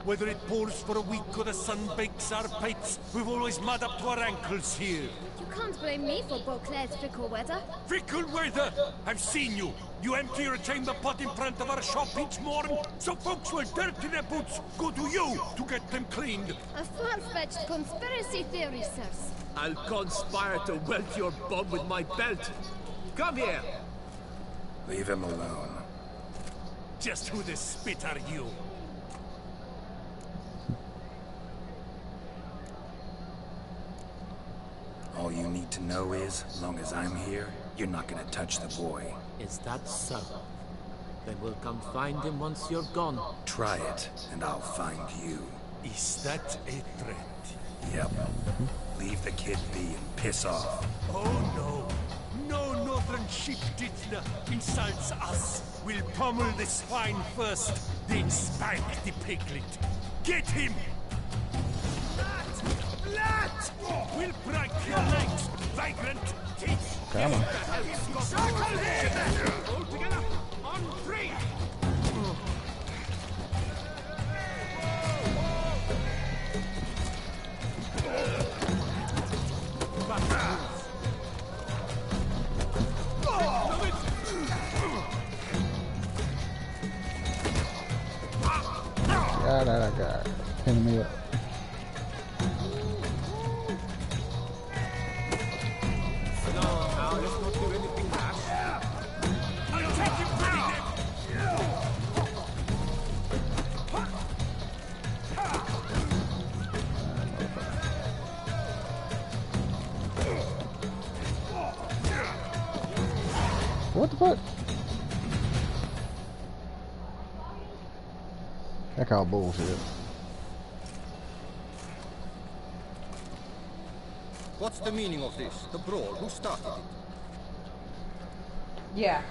Whether it pours for a week or the sun bakes our pipes, we've always mud up to our ankles here. You can't blame me for Beauclair's fickle weather. Fickle weather! I've seen you. You empty your chamber pot in front of our shop each morning, so folks with dirt in their boots go to you to get them cleaned. A far-fetched conspiracy theory, sirs. I'll conspire to welt your bum with my belt. Come here. Leave him alone. Just who the spit are you? All you need to know is, as long as I'm here, you're not gonna touch the boy. Is that so? Then we'll come find him once you're gone. Try it, and I'll find you. Is that a threat? Yep. Leave the kid be and piss off. Oh no. No northern sheep diddler insults us. We'll pummel the swine first, then spank the piglet. Get him! Lat! We'll break your legs, vagrant! Come on. Circle here! All together, on three! God. Pin me up. What the fuck? That called bullshit. What's the meaning of this? The brawl? Who started it? Yeah.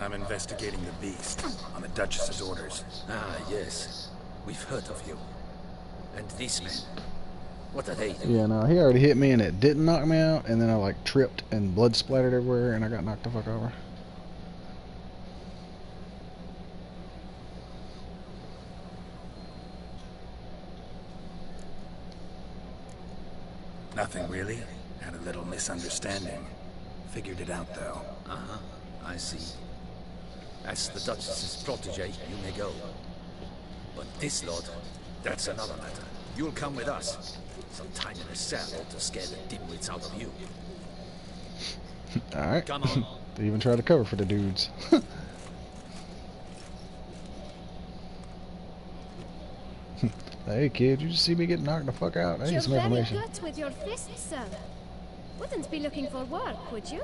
I'm investigating the beast, on the Duchess's orders. Ah, yes. We've heard of you. And these men. What are they doing? Yeah, no, he already hit me and it didn't knock me out, and then I like tripped and blood splattered everywhere and I got knocked the fuck over. Nothing really. Had a little misunderstanding. Figured it out though. Uh-huh. I see. As the Duchess's protege, you may go. But this lot, that's another matter. You'll come with us. Some time in a cell to scare the dimwits out of you. Alright. Come on. They even try to cover for the dudes. Hey kid, you just see me get knocked the fuck out? I need You're some very information. good with your fists, sir. Wouldn't be looking for work, would you?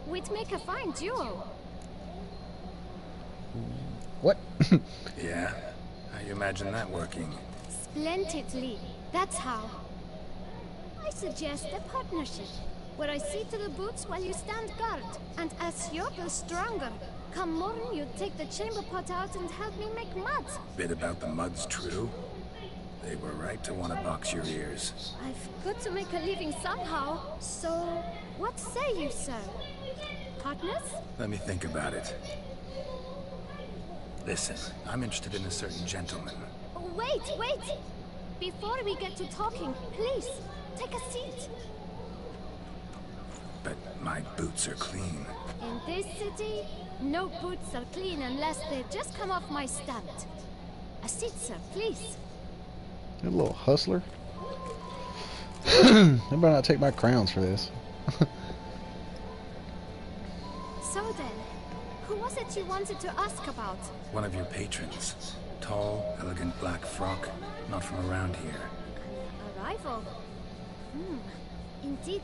We'd make a fine duo. What? Yeah? How you imagine that working? Splendidly. That's how. I suggest a partnership, where I see to the boots while you stand guard. And as you're the stronger, come morning you take the chamber pot out and help me make mud. Bit about the mud's true? They were right to want to box your ears. I've got to make a living somehow, so what say you, sir? Partners? Let me think about it. Listen, I'm interested in a certain gentleman. Wait! Before we get to talking, please, take a seat. But my boots are clean. In this city, No boots are clean unless they just come off my stand. A seat, sir, please. You little hustler. I better not take my crowns for this. So then, who was it you wanted to ask about? One of your patrons. Tall, elegant black frock. Not from around here. A rival? Indeed.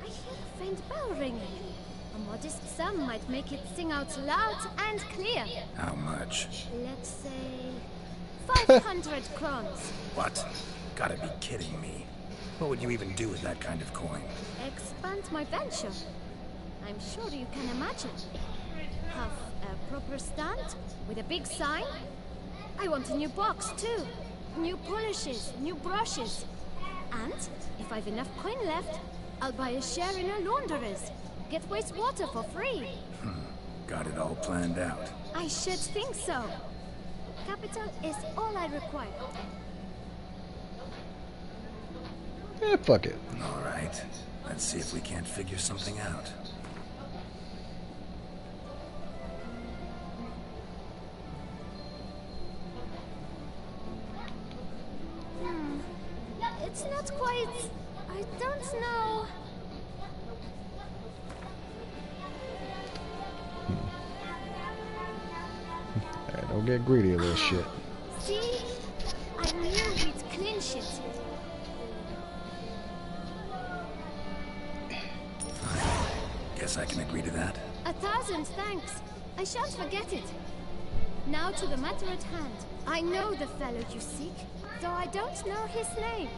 I hear a faint bell ringing. A modest sum might make it sing out loud and clear. How much? Let's say 500 crowns. What? Gotta be kidding me. What would you even do with that kind of coin? Expand my venture. I'm sure you can imagine. Have a proper stand with a big sign. I want a new box too. New polishes, new brushes. And if I've enough coin left, I'll buy a share in a launderer's. Get wastewater for free. Got it all planned out. I should think so. Capital is all I require. Yeah, fuck it. All right. Let's see if we can't figure something out. It's not quite... I don't know... Alright, don't get greedy, little shit. See? I knew we'd clinch it. Guess I can agree to that. 1,000 thanks. I shan't forget it. Now to the matter at hand. I know the fellow you seek, though I don't know his name.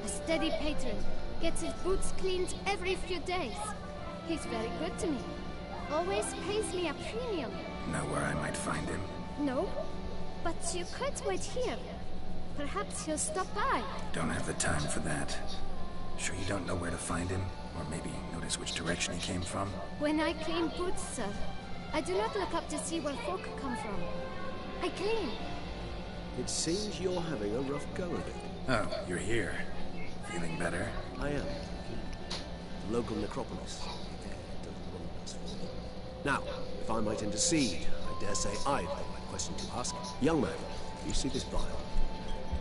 A steady patron, gets his boots cleaned every few days. He's very good to me. Always pays me a premium. Know where I might find him? No, but you could wait here. Perhaps he'll stop by. Don't have the time for that. Sure you don't know where to find him? Or maybe notice which direction he came from? When I clean boots, sir, I do not look up to see where folk come from. I clean. It seems you're having a rough go of it. Oh, you're here. Feeling better? I am. The local necropolis. Now, if I might intercede, I dare say I've the right question to ask. Young man, you see this vial?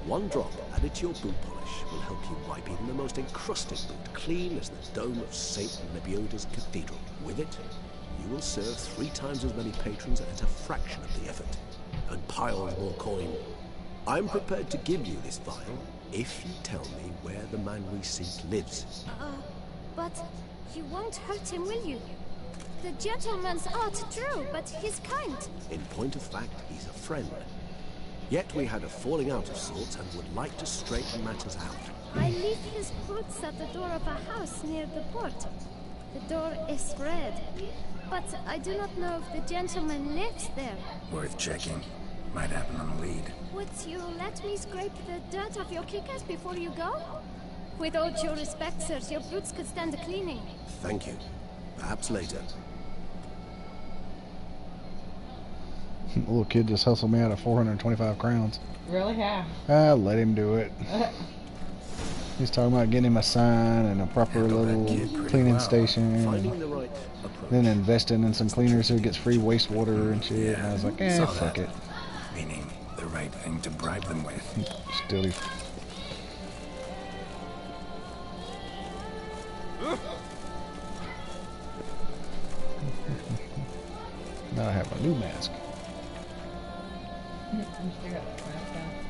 One drop added to your boot polish will help you wipe even the most encrusted boot clean as the dome of St. Lebioda's cathedral. With it, you will serve 3 times as many patrons at a fraction of the effort, and piles more coin. I'm prepared to give you this vial if you tell me where the man we seek lives. But you won't hurt him, will you? The gentleman's art true, but he's kind. In point of fact, he's a friend. Yet we had a falling out of sorts and would like to straighten matters out. I leave his boots at the door of a house near the port. The door is red, but I do not know if the gentleman lives there. Worth checking. Might happen on a lead. Would you let me scrape the dirt off your kickers before you go? With all due respect, sirs, your boots could stand a cleaning. Thank you. Perhaps later. The little kid just hustled me out of 425 crowns. Really? How? I let him do it. He's talking about getting him a sign and a proper little cleaning station, Finding the right approach. then investing in some cleaners so he gets free wastewater and shit. And I was like, fuck it. Meaning the right thing to bribe them with. Still. Now I have a new mask.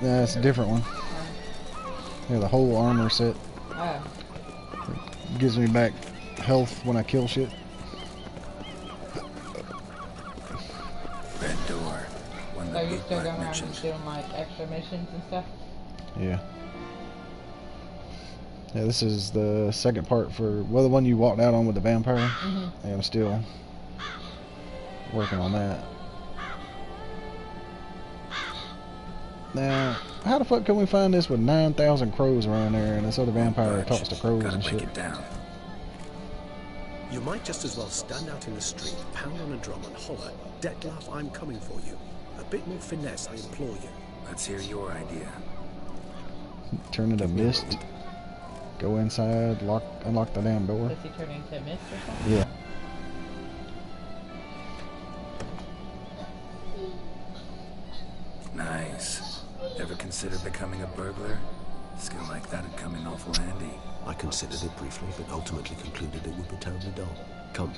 That's a different one. Yeah, the whole armor set. It gives me back health when I kill shit. Red door. One So you that still Luke going around mentioned. and doing like extra missions and stuff? Yeah. Yeah, this is the second part for, well, the one you walked out on with the vampire. Yeah, I'm still working on that. Now, how the fuck can we find this with 9,000 crows around there and this other vampire talks to crows and shit? You might just as well stand out in the street, pound on a drum and holler, Detlef, I'm coming for you. A bit more finesse, I implore you. Let's hear your idea. Turn into mist. Go inside, unlock the damn door. Does he turn into mist or something? Yeah. consider becoming a burglar? A skill like that would come in awful handy. I considered it briefly, but ultimately concluded it would be terribly dull. Come.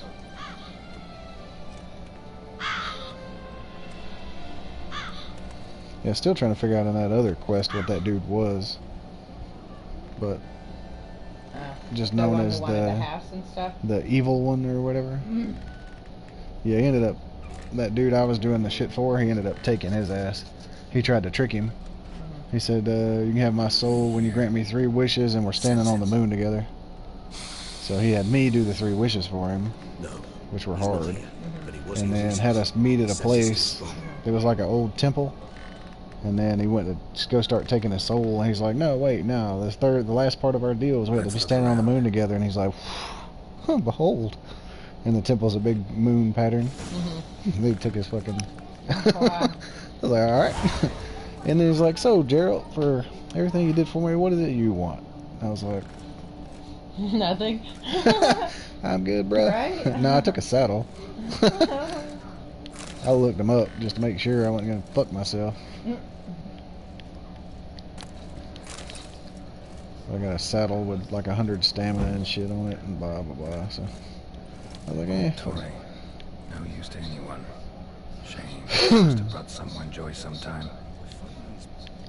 Yeah, still trying to figure out on that other quest what that dude was. But just known as the house and stuff? the evil one or whatever. Mm. Yeah, he ended up, that dude I was doing the shit for, he ended up taking his ass. He tried to trick him. He said, you can have my soul when you grant me 3 wishes, and we're standing on the moon together. So he had me do the 3 wishes for him, which were hard. And then had us meet at a place. It was like an old temple. And then he went to just go start taking his soul, and he's like, no, wait, no, the last part of our deal is we have to be standing on the moon together. And he's like, behold. And the temple's a big moon pattern. They took his fucking... I was like, alright. And then he's like, so, Gerald, for everything you did for me, what is it you want? I was like... Nothing. I'm good, bro. Right? No, I took a saddle. I looked him up just to make sure I wasn't going to fuck myself. I got a saddle with like 100 stamina and shit on it and blah, blah, blah. So I was like, eh. Torre, no use to anyone. Shame. Must have brought someone joy sometime.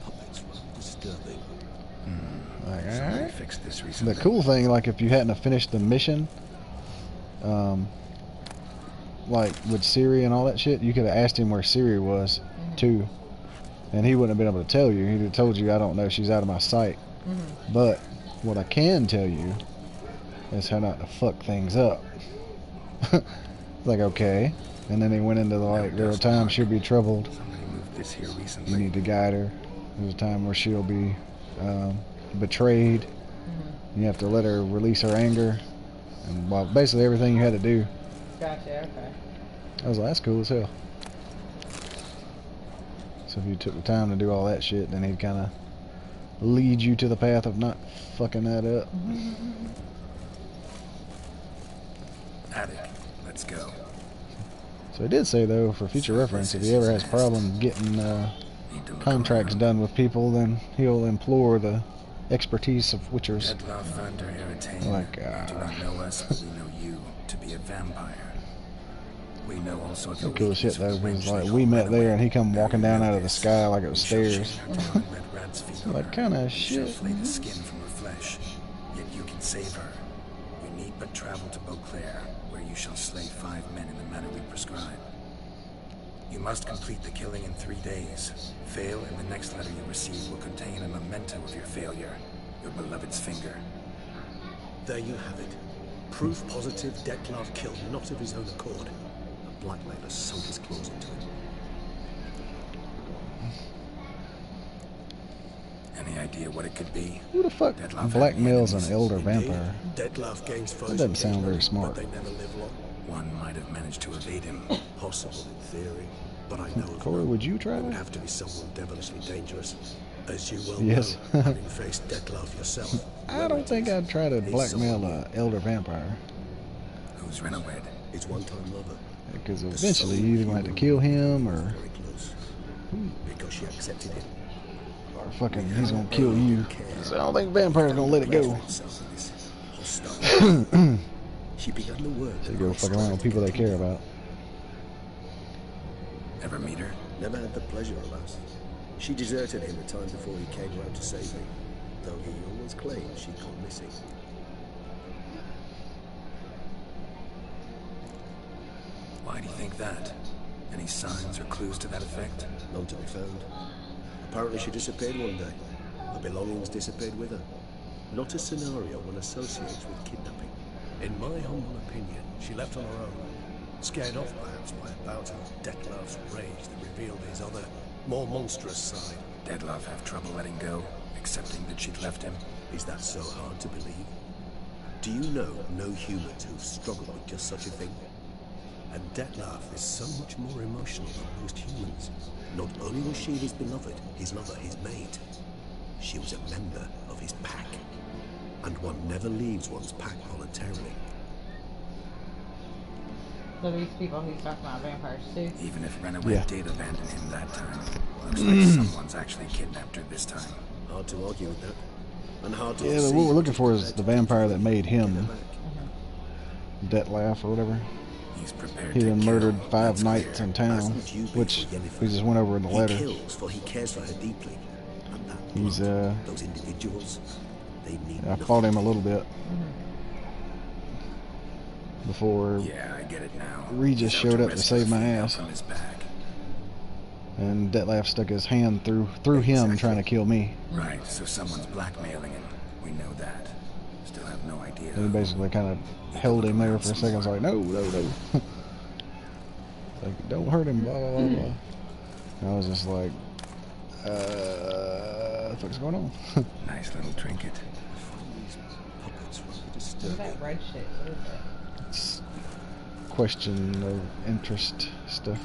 Puppets were disturbing. Like, Somebody alright. fixed this recently. The cool thing, like if you hadn't have finished the mission, like with Siri and all that shit, you could have asked him where Siri was too, and he wouldn't have been able to tell you. He'd have told you, I don't know, she's out of my sight. But what I can tell you is how not to fuck things up. It's like, okay. And then he went into the, like, there are times she'll be troubled. Somebody moved this here recently. You need to guide her. There's a time where she'll be betrayed. You have to let her release her anger. And, well, basically everything you had to do. Gotcha, okay. I was like, that's cool as hell. So if you took the time to do all that shit, then he'd kind of lead you to the path of not fucking that up. Attic, let's go. So he did say, though, for future reference, if he ever has problems getting contracts done with people, then he'll implore the expertise of witchers. Like, You do not know us, but we know you to be a vampire. We know all sorts of cool shit, though, because like we met there and he come walking down out of the sky like it was stairs. Like, kind of shit. Flay the skin from her flesh, yet you can save her. You need but travel to Beauclair, where you shall slay 5 men in the manner we prescribe. You must complete the killing in 3 days. Fail, and the next letter you receive will contain a memento of your failure. Your beloved's finger. There you have it. Proof positive Dettlaff killed not of his own accord. A blackmailer sunk his claws into him. Any idea what it could be? Who the fuck blackmails an elder vampire? Dettlaff gains That doesn't sound very smart. But they never live long. One might have managed to evade him. Possible in theory, but I know of Corey, would you try it would that? have to be someone devilishly dangerous. As you well Yes. know, having faced Dettlaff yourself. I don't think I'd try to blackmail an elder vampire. Who's Renowed? His one-time lover. Because eventually you're either going to have to kill him or... Very close. Because she accepted him. Or fucking he's going to kill you. So I don't think vampires going to let it go. She began the work. So you go fuck around with people they care about. Ever meet her? Never had the pleasure, alas. She deserted him a time before he came round to save me, though he always claimed she'd gone missing. Why do you think that? Any signs or clues to that effect? None to be found. Apparently she disappeared one day. Her belongings disappeared with her. Not a scenario one associates with kidnapping. In my humble opinion, she left on her own. Scared off perhaps by a bout of Dettlaff's rage that revealed his other, more monstrous side. Dettlaff have trouble letting go, accepting that she'd left him? Is that so hard to believe? Do you know no humans who've struggled with just such a thing? And Dettlaff is so much more emotional than most humans. Not only was she his beloved, his lover, his mate, she was a member of his pack. And one never leaves one's pack voluntarily. So these people he's talking about vampires too? Even if Renaway Yeah. did abandon him that time, looks like someone's actually kidnapped her this time. Hard to argue with that. And hard to Yeah, but see what we're looking for compared is to the vampire that made him get her back. Detlef or whatever. He's prepared He to done kill, murdered 5 that's knights clear. in town, Hasn't you been which for Yennefer? we just went over in the letter. He kills for he cares for her deeply. And that He's blood, those individuals, they need I nothing. fought him a little bit before Yeah, I get it now. Regis He's out showed up to rescue save a my female ass. from his back. And Detlef stuck his hand through him Exactly. trying to kill me. Right, so someone's blackmailing him. We know that. Still have no idea. And he basically kind of held him there for a second. I was like, no. Like, don't hurt him, blah, blah, blah, blah. And I was just like, what the fuck's going on? Nice little trinket. These puppets really What's disturbing. that red shit? What is that? It's question of interest stuff.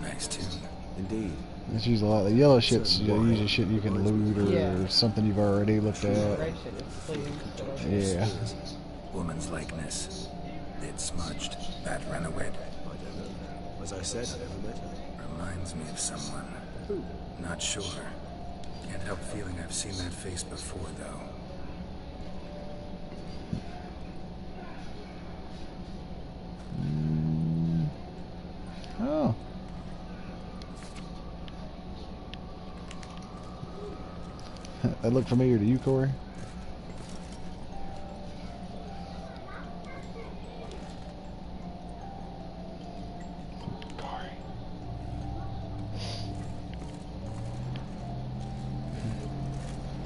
Nice tune. Indeed. It's usually a lot. The yellow shit's usually shit you can loot or Yeah. something you've already looked at. Red shit is pleasing. Yeah. Woman's likeness. Bit smudged. That Renaway. I don't know. As I said, I never met her. Reminds me of someone. Who? Not sure. Can't help feeling I've seen that face before, though. Oh. That look familiar to you, Corey? Corey.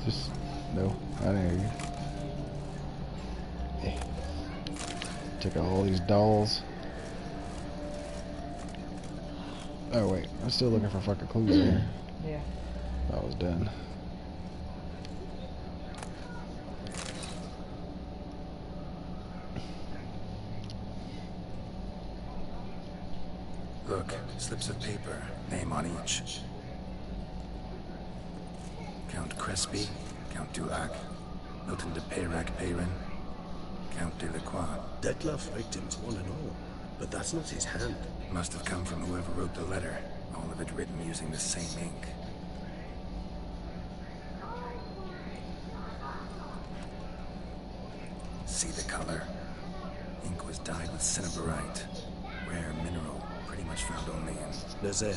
Just no, I didn't hear you. Yeah. Check out all these dolls. Oh wait, I'm still looking for fucking clues here. Yeah. I was done. Look, slips of paper, name on each. Count Crespi, Count Dulac, Milton de Peyrac-Peyrin, Count de la Croix. Detlef victims, one and all. But that's not his hand. Must have come from whoever wrote the letter. All of it written using the same ink. See the color? Ink was dyed with cinnabarite. Rare mineral, pretty much found only in... Nazaire.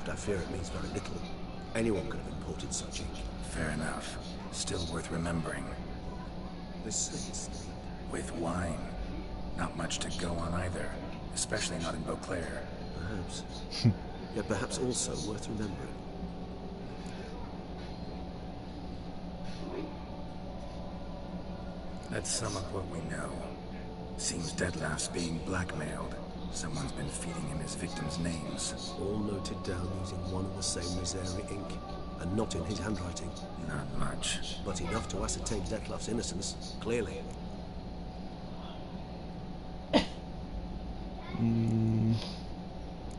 But I fear it means very little. Anyone could have imported such ink. Fair enough. Still worth remembering. This is... With wine. Not much to go on either. Especially not in Beauclair. Perhaps. Yet perhaps also worth remembering. Let's sum up what we know. Seems Detlef's being blackmailed. Someone's been feeding him his victims' names. All noted down using one and the same Nazaire ink. And not in his handwriting. Not much. But enough to ascertain Detlef's innocence, clearly.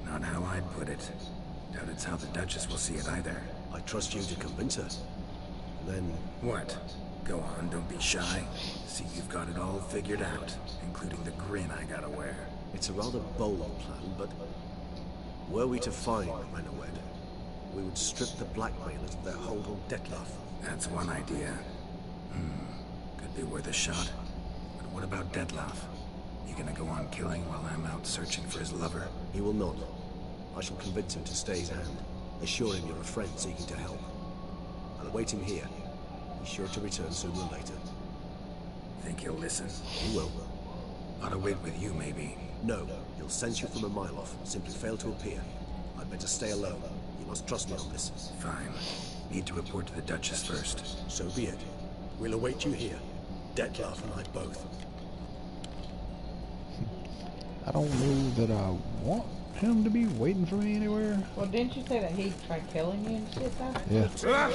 Not how I'd put it. Doubt it's how the Duchess will see it either. I trust you to convince her. Then, What? Go on, don't be shy. See, you've got it all figured out, including the grin I gotta wear. it's a rather bold plan, but were we to find Renaway, we would strip the blackmailers of their hold on Detlef. That's one idea. Could be worth a shot. But what about Detlef? You gonna go on killing while I'm out searching for his lover? He will not. I shall convince him to stay his hand. Assure him you're a friend seeking to help. I'll await him here. He's sure to return sooner or later. Think he'll listen? He will. Ought to wait with you, maybe. No, he'll sense you from a mile off. Simply fail to appear. I'd better stay alone. You must trust me on this. Fine. Need to report to the Duchess first. So be it. We'll await you here. Detlef and I both. I don't know that I want him to be waiting for me anywhere. Well, didn't you say that he tried killing you and shit though? Yeah. But Yeah,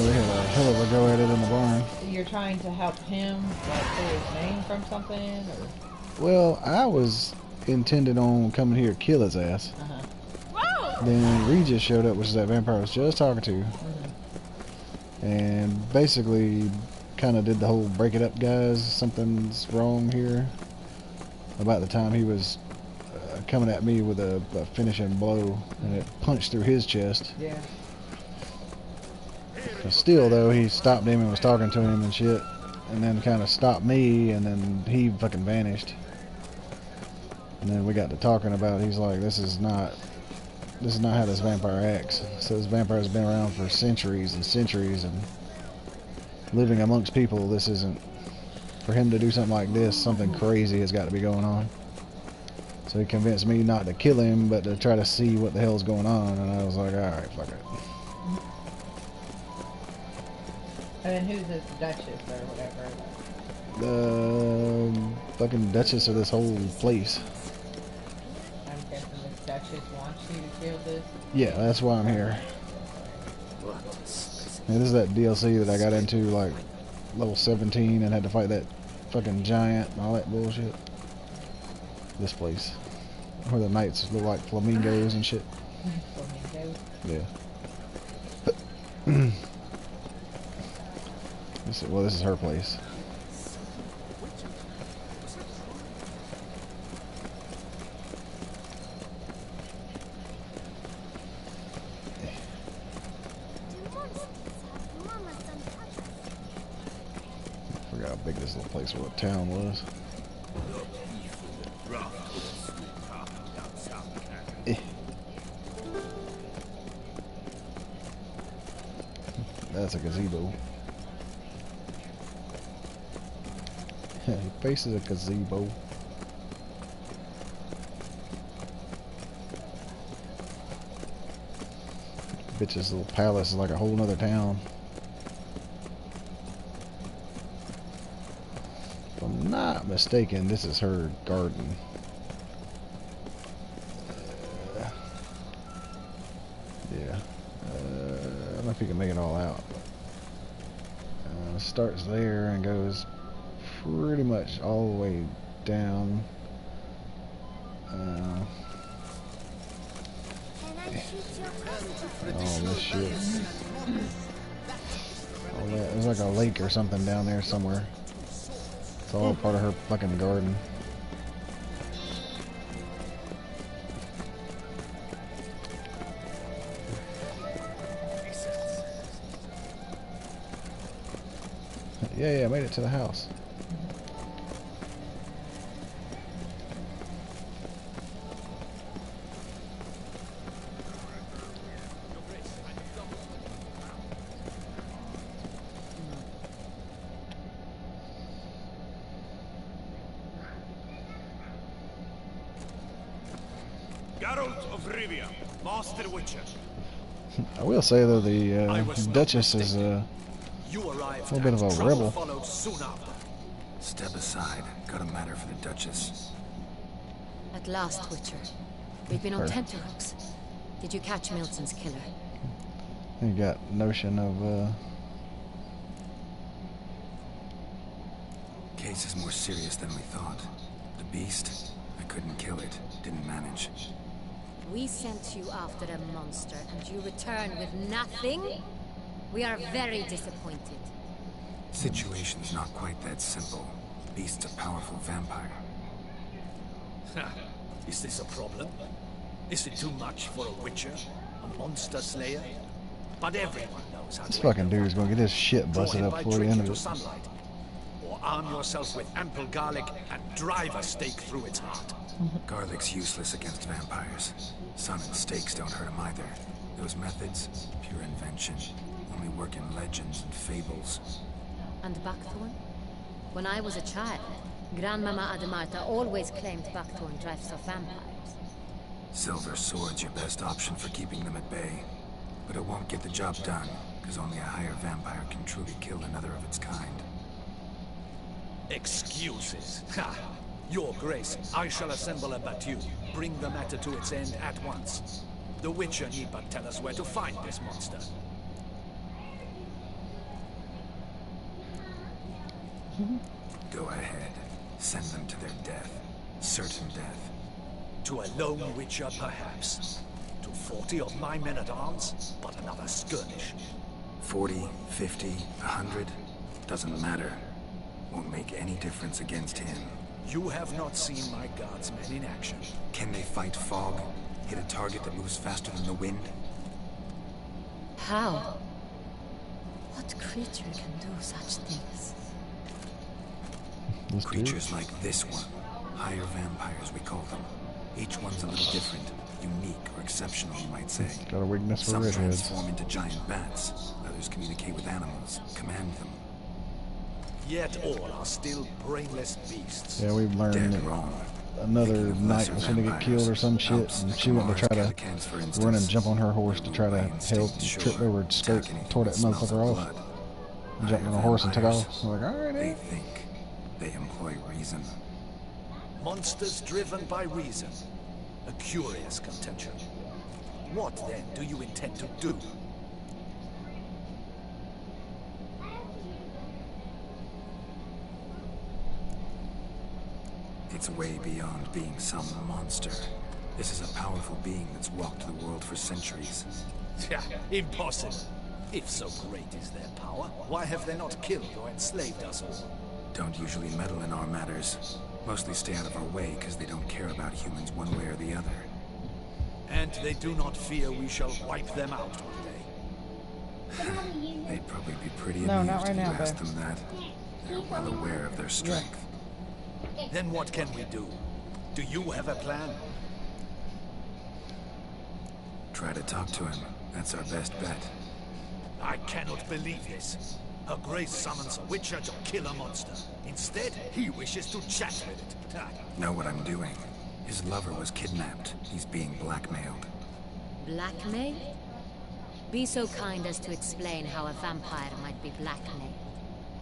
we had a hell of a go at it in the barn. you're trying to help him, like, clear his name from something, or? Well, I was intended on coming here to kill his ass. Then Regis showed up, which is that vampire I was just talking to. And basically kind of did the whole break it up, guys, something's wrong here. About the time he was coming at me with a finishing blow, and it punched through his chest. Yeah. But still, though, he stopped him and was talking to him and shit, and then kind of stopped me, and then he fucking vanished. And then we got to talking about, he's like, this is not how this vampire acts. So this vampire's been around for centuries and centuries and living amongst people. This isn't, for him to do something like this, something crazy has got to be going on. So he convinced me not to kill him, but to try to see what the hell's going on, and I was like, alright, fuck it. And then who's this Duchess or whatever? The fucking Duchess of this whole place. I'm guessing this Duchess wants you to kill this? Yeah, that's why I'm here. And this is that DLC that I got into, like, level 17 and had to fight that fucking giant and all that bullshit. This place. Where the knights look like flamingos and shit. Flamingos? Yeah. Well, this is her place. Forgot how big this little place or what town was. That's a gazebo. Your face is a gazebo. Bitch's little palace is like a whole nother town. If I'm not mistaken, this is her garden. Yeah. I don't know if you can make it all out. Starts there and goes pretty much all the way down. All this shit. All that. There's like a lake or something down there somewhere. It's all part of her fucking garden. Yeah, I made it to the house. I will say though, the Duchess is a little bit of a rebel. Step aside. Got a matter for the Duchess. At last, Witcher. We've been on tenterhooks. Did you catch Milton's killer? You got notion of Case is more serious than we thought. The beast, I couldn't kill it. Didn't manage. We sent you after a monster, and you return with nothing? We are very disappointed. Situation's not quite that simple. Beast's a powerful vampire. Is this a problem? Is it too much for a witcher? A monster slayer? But everyone knows how this to fucking dude's gonna get his shit busted up before the end of it. Sunlight. Or arm yourself with ample garlic and drive a stake through its heart. Garlic's useless against vampires. Sun and stakes don't hurt him either. Those methods, pure invention. Only work in legends and fables. And buckthorn? When I was a child, Grandmama Adamarta always claimed buckthorn drives off vampires. Silver sword's your best option for keeping them at bay. But it won't get the job done, because only a higher vampire can truly kill another of its kind. Excuses. Ha! Your Grace, I shall assemble a battue. Bring the matter to its end at once. The Witcher need but tell us where to find this monster. Go ahead. Send them to their death. Certain death. To a lone Witcher, perhaps. To 40 of my men-at-arms, but another skirmish. 40, 50, 100? Doesn't matter. Won't make any difference against him. You have not seen my guardsmen in action. Can they fight fog? Hit a target that moves faster than the wind? How? What creature can do such things? Creatures like this one. Higher vampires, we call them. Each one's a little different. Unique or exceptional, you might say. Got a weakness for Some redheads. transform into giant bats. Others communicate with animals, command them. Yet all are still brainless beasts. Yeah, we've learned Dead that wrong. another Thinking of knight lesser was going to get vampires, killed or some shit, Alps, and the she went to try Kamars, to Calicans, for run and instance. jump on her horse to try to By help, instinct, trip sure. over, skirt, Attack anything tore that that smells of motherfucker off, blood. and jumped on a horse and took off. I'm like, alright, They eh? think. They employ reason. Monsters driven by reason. A curious contention. What then do you intend to do? It's way beyond being some monster. This is a powerful being that's walked the world for centuries. Yeah, impossible. If so great is their power, why have they not killed or enslaved us all? Don't usually meddle in our matters. Mostly stay out of our way because they don't care about humans one way or the other. And they do not fear we shall wipe them out one day. They'd probably be pretty No, amused not right if you now, asked babe. them that. They're well aware of their strength. Then what can we do? Do you have a plan? Try to talk to him. That's our best bet. I cannot believe this. Her Grace summons a witcher to kill a monster. Instead, he wishes to chat with it. Know what I'm doing. His lover was kidnapped. He's being blackmailed. Blackmail? Be so kind as to explain how a vampire might be blackmailed.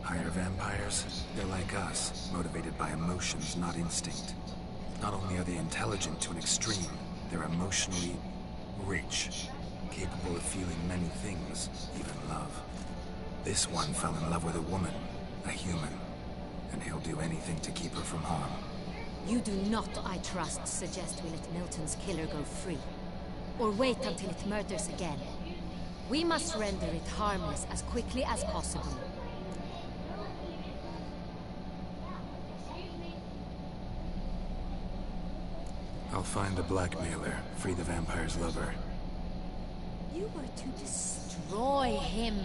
Higher vampires? They're like us, motivated by emotions, not instinct. Not only are they intelligent to an extreme, they're emotionally rich, capable of feeling many things, even love. This one fell in love with a woman, a human, and he'll do anything to keep her from harm. You do not, I trust, suggest we let Milton's killer go free. Or wait until it murders again. We must render it harmless as quickly as possible. I'll find the blackmailer, free the vampire's lover. You were to destroy him,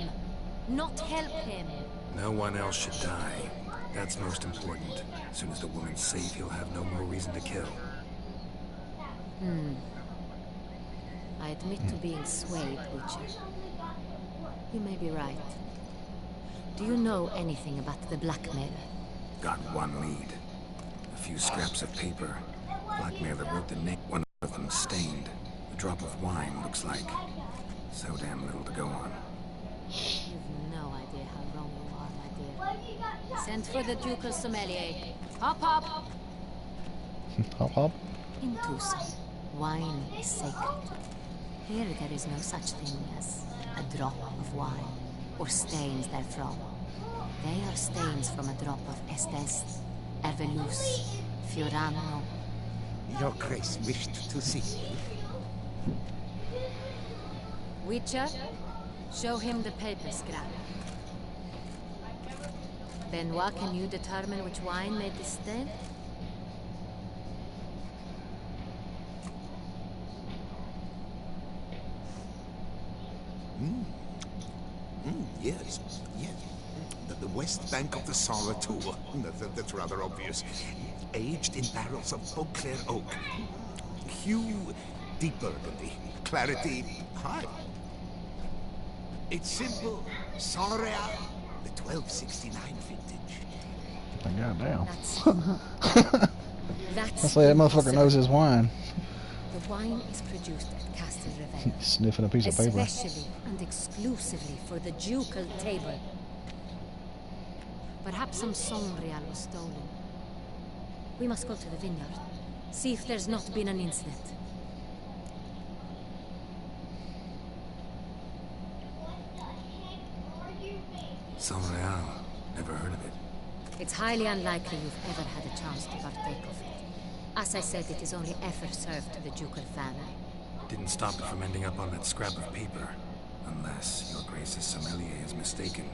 not help him. No one else should die. That's most important. As soon as the woman's safe, he'll have no more reason to kill. I admit to being swayed, Witcher. You may be right. Do you know anything about the blackmailer? Got one lead. A few scraps of paper. Blackmailer wrote the name. One of them stained. A drop of wine, looks like. So damn little to go on. You've no idea how wrong you are, my dear. Send for the ducal sommelier. Hop, hop! Hop, hop. Into some. Wine is sacred. Here there is no such thing as a drop of wine, or stains therefrom. They are stains from a drop of Estes, Ervelus, Fiorano. Your Grace wished to see me. Witcher, show him the paper scrap. Benoit, can you determine which wine made this stain? Yes, yes. The west bank of the Saar Tour. That's rather obvious. Aged in barrels of Beauclair oak. Hue, deep burgundy. Clarity, high. It's simple. Saint-Réal, the 1269 vintage. Goddamn. That's Let's say that motherfucker knows his wine. The wine is produced at Castle Revel. Sniffing a piece of paper. Especially and exclusively for the ducal table. Perhaps some Stormblade was stolen. We must go to the vineyard. See if there's not been an incident. Saint-Réal. Never heard of it. It's highly unlikely you've ever had a chance to partake of it. As I said, it is only ever served to the ducal family. Didn't stop it from ending up on that scrap of paper. Unless your Grace's sommelier is mistaken.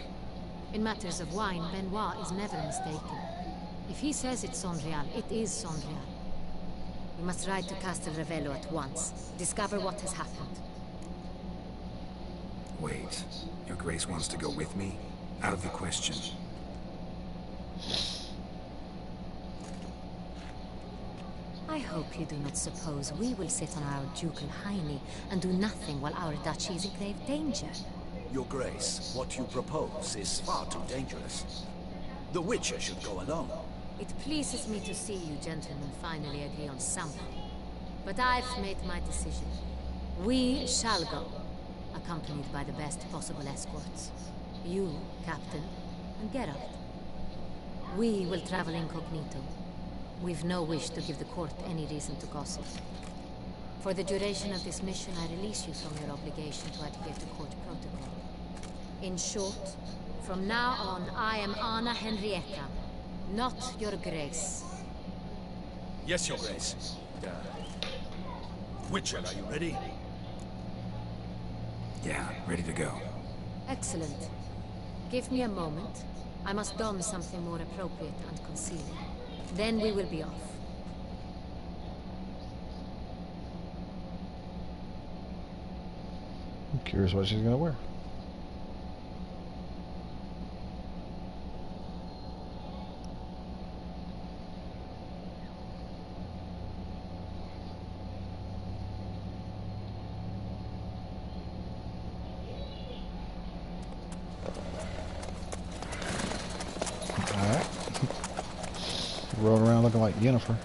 In matters of wine, Benoit is never mistaken. If he says it's Sonreal, it is Sonreal. We must ride to Castel Ravello at once. Discover what has happened. Wait. Your Grace wants to go with me? Out of the question. I hope you do not suppose we will sit on our ducal hiney and do nothing while our duchy is in grave danger. Your Grace, what you propose is far too dangerous. The Witcher should go alone. It pleases me to see you gentlemen finally agree on something. But I've made my decision. We shall go, accompanied by the best possible escorts. You, Captain, and Geralt. We will travel incognito. We've no wish to give the court any reason to gossip. For the duration of this mission, I release you from your obligation to adhere to court protocol. In short, from now on, I am Anna Henrietta, not your Grace. Yes, Your Grace. Witcher, are you ready? Yeah, ready to go. Excellent. Give me a moment. I must don something more appropriate and concealing. Then we will be off. I'm curious what she's gonna wear. Alright. Rolling around looking like Yennefer.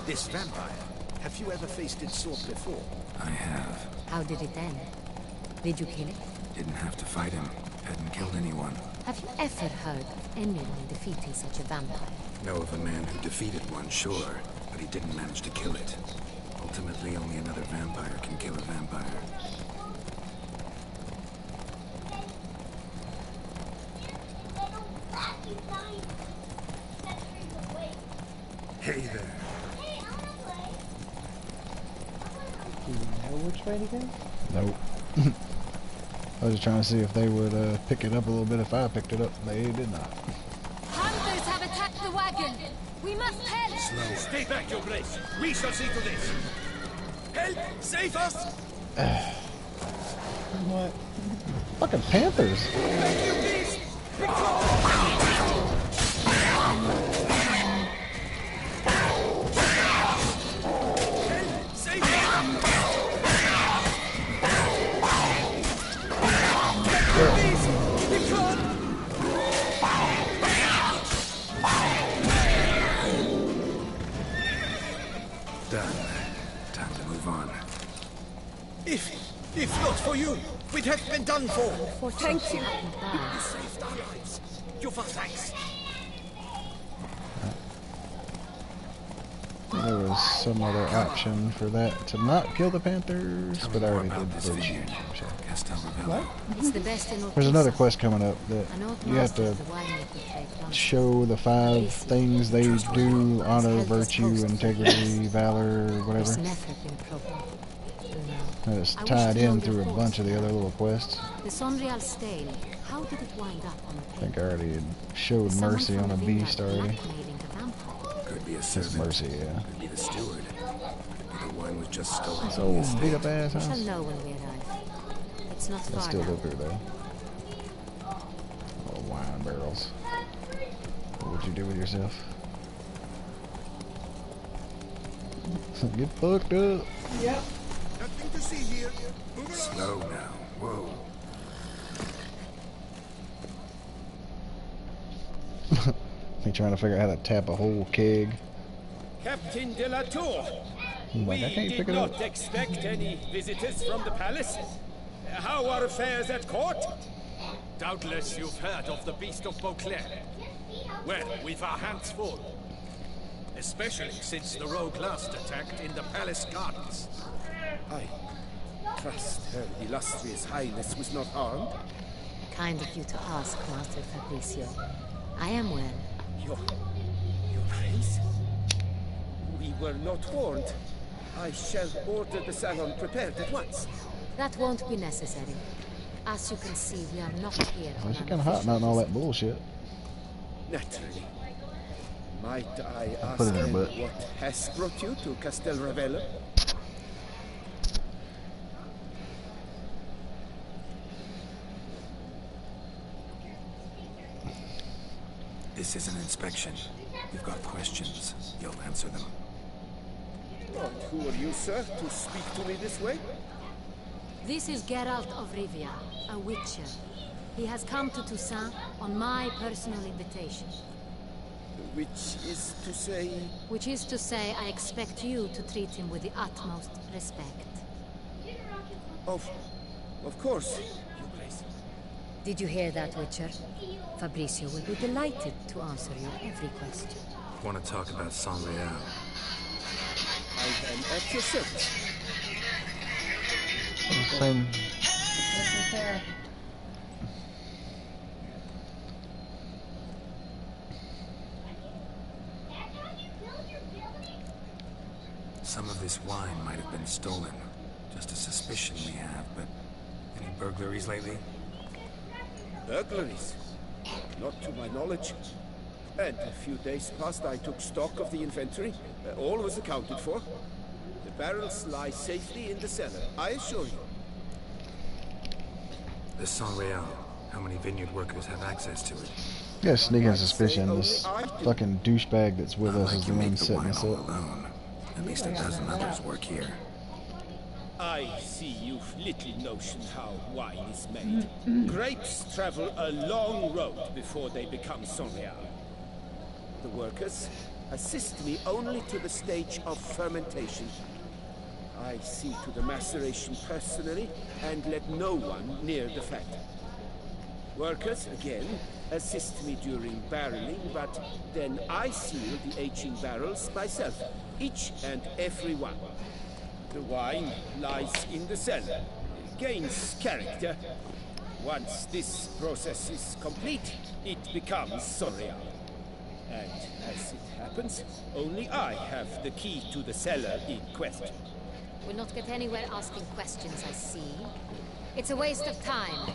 This vampire, have you ever faced its sword before? I have. How did it end? Did you kill it? Didn't have to fight him. Hadn't killed anyone. Have you ever heard of anyone defeating such a vampire? Know of a man who defeated one, sure, but he didn't manage to kill it. Ultimately, only another vampire can kill a vampire. Hey there. Do you know which way to go? Nope. I was just trying to see if they would pick it up a little bit if I picked it up. They did not. Hunters have attacked the wagon. We must help. Slow. Stay back, Your Grace. We shall see to this. Help! Save us! What? Fucking panthers. Thank you, please! Done. Time to move on. If not for you, we'd have been done for. Thank you. You saved our lives. You for thanks. There was some other option for that to not kill the panthers, but I already did the vineyard. What? It's the best in There's another quest coming up that you have to show the 5 things they do: honor, virtue, integrity, valor, whatever. And it's tied in through a bunch of the other little quests. The Sonreal Stale. How did it wind up on the I think I already had showed mercy on a beast already. Could be a It's servant. mercy, yeah. Could be the steward. Could be the one was just stolen This from the old estate. beat up ass We shall house. know when we arrive. It's not I far still now. live here though. Little wine barrels. What would you do with yourself? Get fucked up. Yep. Nothing to see here. Move along. Slow now. Whoa. Me trying to figure out how to tap a whole keg. Captain de la Tour, Like, I can't pick it up. expect any visitors from the palace. How are affairs at court? Doubtless you've heard of the Beast of Beauclair. Well, we've our hands full. Especially since the rogue last attacked in the palace gardens. I trust Her Illustrious Highness was not harmed. Kind of you to ask, Master Fabricio. I am well. Your Grace? We were not warned. I shall order the salon prepared at once. That won't be necessary. As you can see, we are not here on It's kind of hot, not all that bullshit. Naturally. Might I Put ask it in her him butt. what has brought you to Castel Ravella? This is an inspection. We've got questions. You'll answer them. And who are you, sir, to speak to me this way? This is Geralt of Rivia, a witcher. He has come to Toussaint on my personal invitation. Which is to say... Which is to say, I expect you to treat him with the utmost respect. Of course, Your Grace. Did you hear that, Witcher? Fabricio will be delighted to answer your every question. Want to talk about Stormblade? I am at your service. Same. Some of this wine might have been stolen. Just a suspicion we have, but any burglaries lately? Burglaries? Not to my knowledge. And a few days past I took stock of the inventory. All was accounted for. The barrels lie safely in the cellar, I assure you. The San Real. How many vineyard workers have access to it? Yeah, sneaking suspicion. This fucking douchebag that's with us is the one setting us up. Alone. At least a dozen others work here. I see you've little notion how wine is made. Grapes travel a long road before they become Saint-Réal. The workers assist me only to the stage of fermentation. I see to the maceration personally and let no one near the fat. Workers, again, assist me during barreling, but then I seal the aging barrels myself, each and every one. The wine lies in the cellar, gains character. Once this process is complete, it becomes Saint-Réal. And as it happens, only I have the key to the cellar in question. We'll not get anywhere asking questions, I see. It's a waste of time.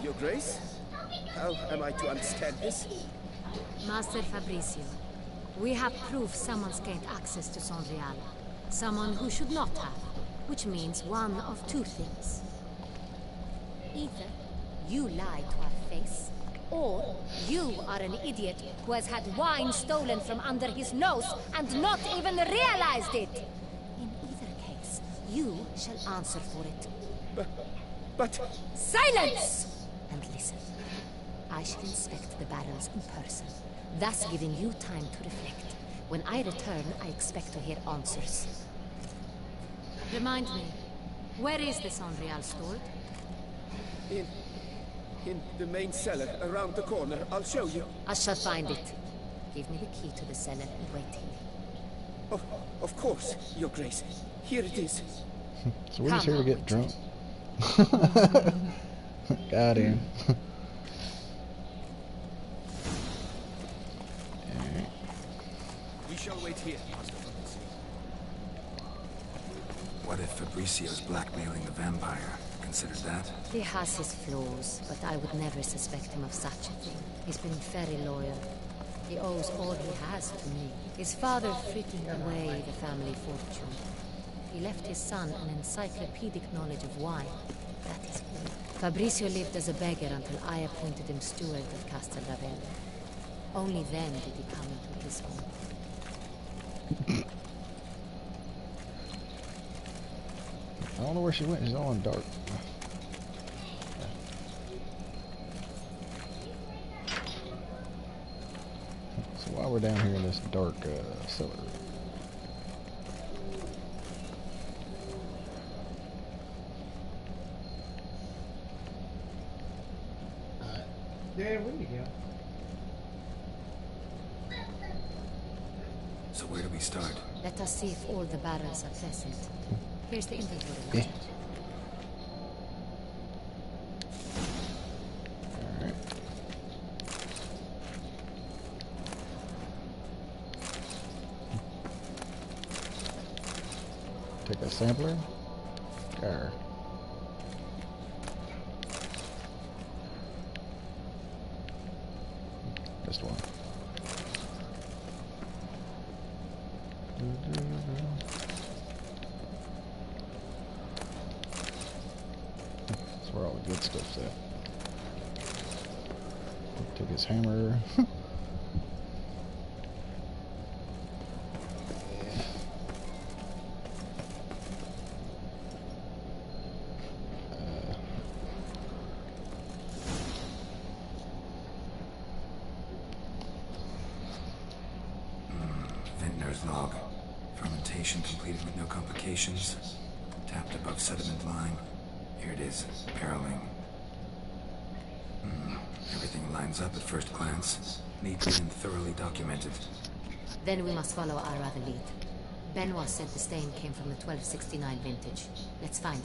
Your Grace? How am I to understand this? Master Fabricio, we have proof someone's gained access to Saint-Réal. Someone who should not have, which means one of two things. Either you lie to our face, or you are an idiot who has had wine stolen from under his nose and not even realized it. In either case, you shall answer for it. But... Silence! And listen. I shall inspect the barrels in person, thus giving you time to reflect. When I return, I expect to hear answers. Remind me, where is the Saint-Réal stored? In the main cellar, around the corner. I'll show you. I shall find it. Give me the key to the cellar and wait here. Of course, Your Grace. Here it is. So we're just here to get drunk. Got him. We shall wait here, Master Fabricio. What if Fabricio's blackmailing the vampire? Considered that? He has his flaws, but I would never suspect him of such a thing. He's been very loyal. He owes all he has to me. His father frittered away the family fortune. He left his son an encyclopedic knowledge of wine. That is good. Fabricio lived as a beggar until I appointed him steward of Castel Ravella. Only then did he come into his own. I don't know where she went. She's all in dark. we're down here in this dark cellar. There we go. So where do we start? Let us see if all the barrels are present. Here's the inventory. Yeah. Alright. Take a sampler. There. Just one. That's where all the good stuff's at. Take his hammer. Vintner's log. Fermentation completed with no complications. Tapped above sediment line. Here it is. Barreling. Everything lines up at first glance. Neatly and thoroughly documented. Then we must follow our other lead. Benoit said the stain came from the 1269 vintage. Let's find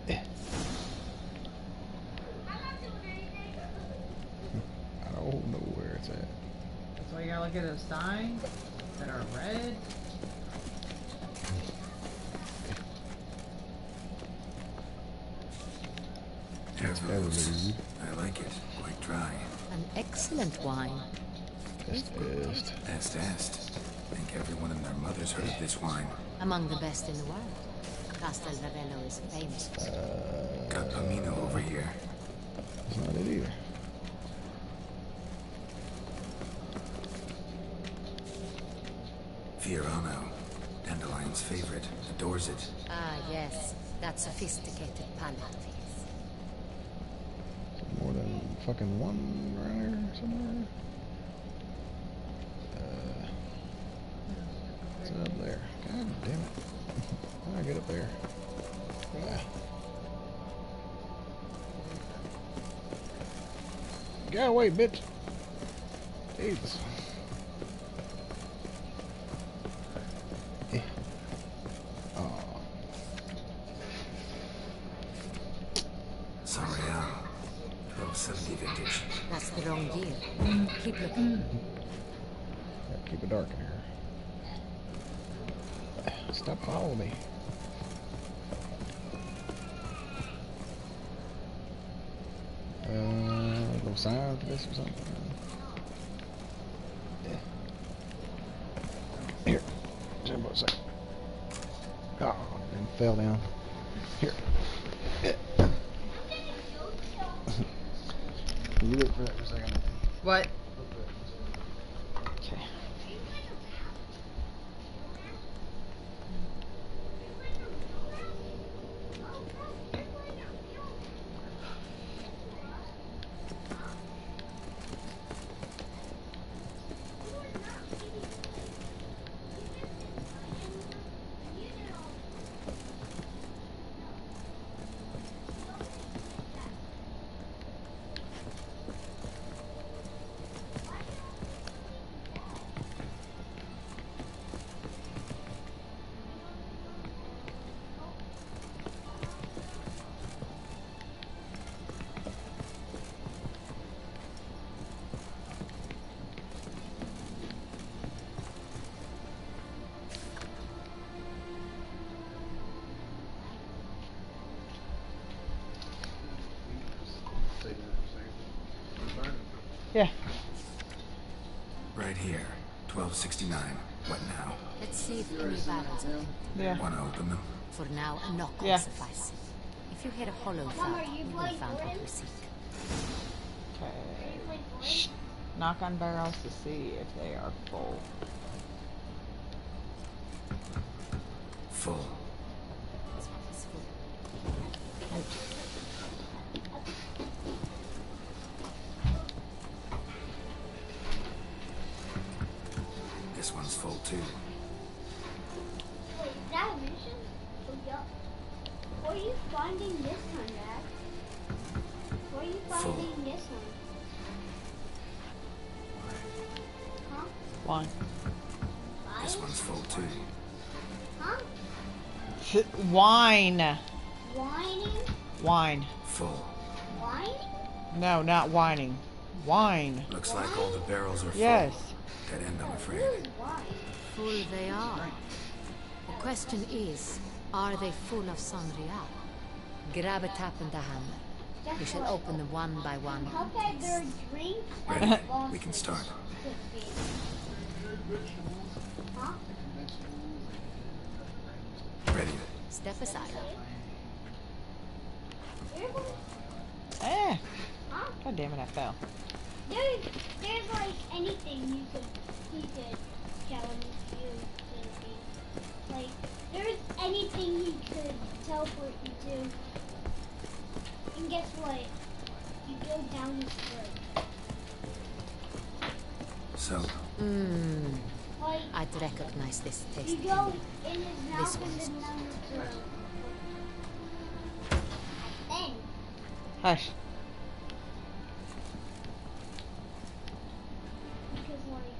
it. I don't know where it's at. That's why you gotta look at those signs that are red. Everloose. I like it. Quite dry. An excellent wine. Est. I think everyone and their mothers heard of this wine. Among the best in the world. Castel Ravello is famous. Got Pomino over here. That's not it either. Fiorano. Dandelion's favorite. Adores it. Ah, yes. That sophisticated palate. More than fucking one around here somewhere. It's up there. God damn it. How do I get up there? Get away, bitch. Jesus. Oh. Sorry, 1270 vintage. That's the wrong year. Keep looking. Yeah, keep it dark in here. Stop following me. No sign for this or something. Yeah. Here. Jumbo a second. Oh, and fell down. Here. Yeah. Can you look for that for a second? What? Okay. Yeah. Right here. 1269. What now? Let's see if any barrels are empty. Yeah. Want to open them? For now, a knock will Yeah. suffice. If you hear a hollow thud, we will have found what we seek. Okay. Shh. Knock on barrels to see if they are full. Full. This one is full. finding this one, Dad? Where are you finding this one? Huh? Wine. This one's full too. Huh? Wine. Whining? Wine. Full. Whining? No, not whining. Wine. Looks like all the barrels are full. Yes. Dead end, I'm afraid. Full they are. The question is, are they full of sangria? Grab a tap and a hammer. We shall open them one by one. Okay, they're drinks. Ready? We can start. Huh? Ready. Step aside. Eh. Huh? God damn it, I fell. There's like anything he could challenge you to be. Like, there's anything he could teleport you to. And guess what? You go down his throat. So, Like, I'd recognize this taste. you go in his mouth This and one's then down his throat. Then, Hush. because like,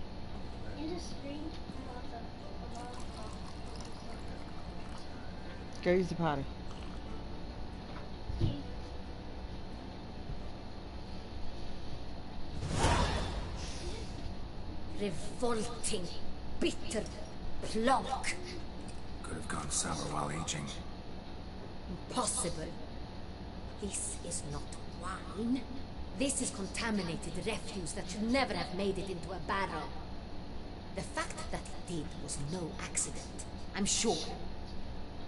in the stream, a lot of Go use the potty. Revolting, bitter plonk. could have gone sour while aging. Impossible. This is not wine. This is contaminated refuse that should never have made it into a barrel. The fact that it did was no accident, I'm sure.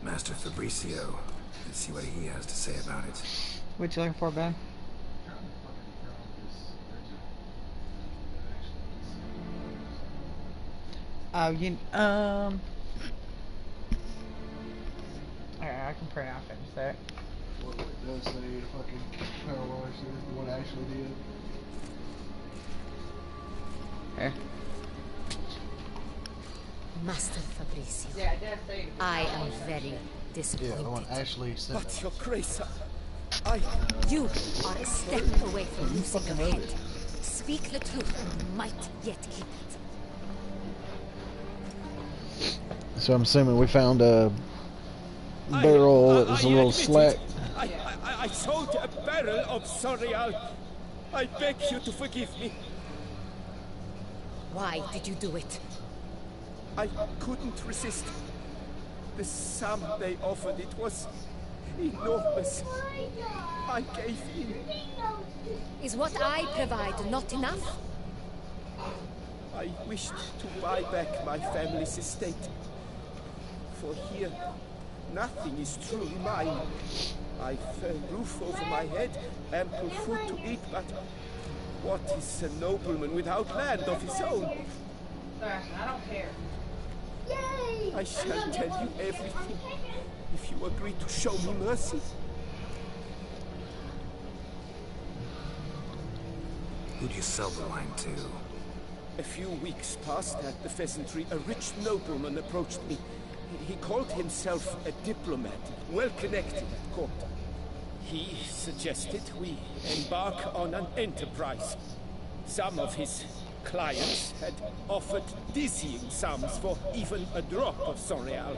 Master Fabricio. Let's see what he has to say about it. What you looking for, Ben? Oh, you, alright, I can print out in a sec. Well, it does say fucking power wash is what I actually did. Here. Master Fabricio, Yeah, it does say. I am very disappointed. Yeah, the one Ashley sent. But your grace, You are a step away from losing your head. Speak the truth, and you might yet keep it. So I'm assuming we found a barrel that was a little slack. I sold a barrel of Sorial. I beg you to forgive me. Why did you do it? I couldn't resist. The sum they offered, it was enormous. I gave in. Is what I provide not enough? I wished to buy back my family's estate. For here, nothing is truly mine. I've a roof over my head, ample food to eat, but what is a nobleman without land of his own? I don't care. yay! I shall tell you everything, if you agree to show me mercy. Who do you sell the wine to? A few weeks past at the pheasantry, a rich nobleman approached me. He called himself a diplomat, well connected at court. He suggested we embark on an enterprise. Some of his clients had offered dizzying sums for even a drop of Sorial.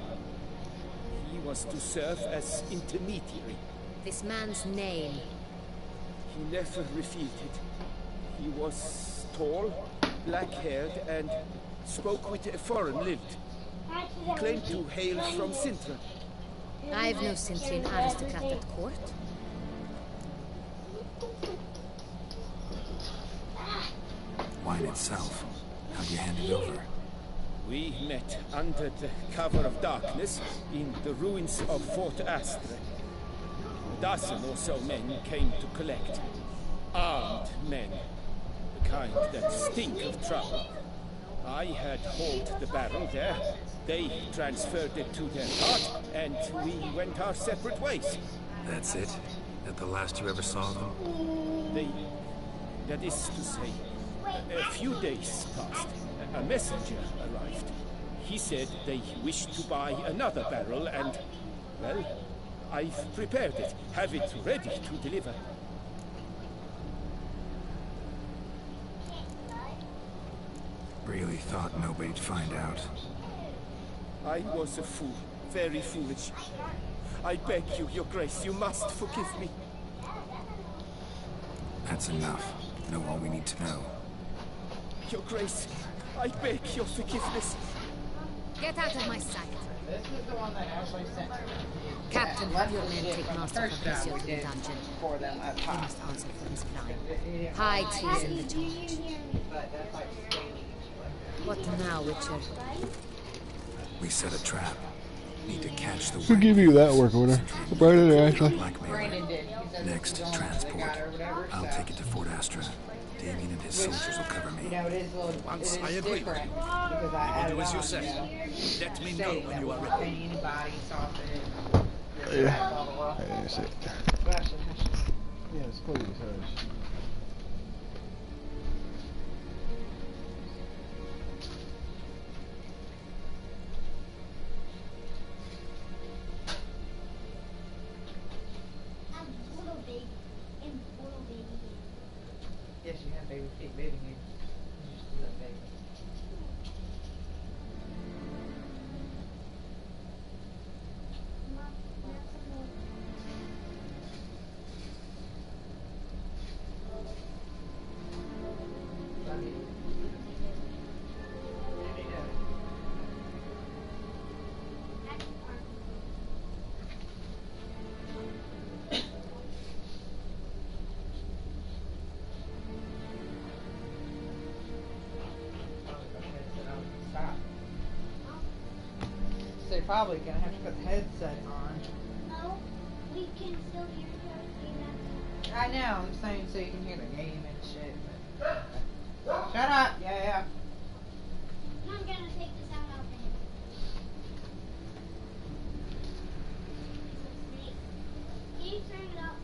He was to serve as intermediary. This man's name. He never refuted. He was tall, black-haired, and spoke with a foreign lilt. He claimed to hail from Sintra. I've no Cintrian aristocrat at court. Wine itself. How'd you hand it over? We met under the cover of darkness in the ruins of Fort Astre. A dozen or so men came to collect. Armed men. The kind that stink of trouble. I had hauled the barrel there. They transferred it to their cart, and we went our separate ways. That's it? That the last you ever saw of them? That is to say, a few days passed. A messenger arrived. He said they wished to buy another barrel and, well, I've prepared it. Have it ready to deliver. Really thought nobody'd find out. I was a fool. Very foolish. I beg you, Your Grace, you must forgive me. That's enough. Know all we need to know. Your Grace, I beg your forgiveness. Get out of my sight. This is the one that Ashley sent to me. Captain, Yeah, your men take Master first time Fabricio we to the did dungeon. for them up He top. must answer for his crime. Yeah. High treason the Do you charge. hear me? But that's like staining and shit like that. What now, Richard? We set a trap. Need to catch the We'll give you that work order. Right in there, actually. Brandon did. He said Next, this is the only one that transport. got or whatever, I'll so. take it to Fort Astra. Damien and his soldiers will cover me. You know, it is a little Once it I is agree with different you. because I You will added do as you on, say. know, Let me know saying when that you are we ready. pay anybody, sausage, Yeah. blah, blah, blah. That's it. Gosh, Yes, please, hush. I'm little big and little baby. yes, you have baby feet, baby hands. You just look baby. So you're probably gonna have to put the headset on. No, we can still hear each other. I know, I'm saying so you can hear the game and shit. But... Shut up! Yeah. I'm gonna take this out of him. Can you turn it up?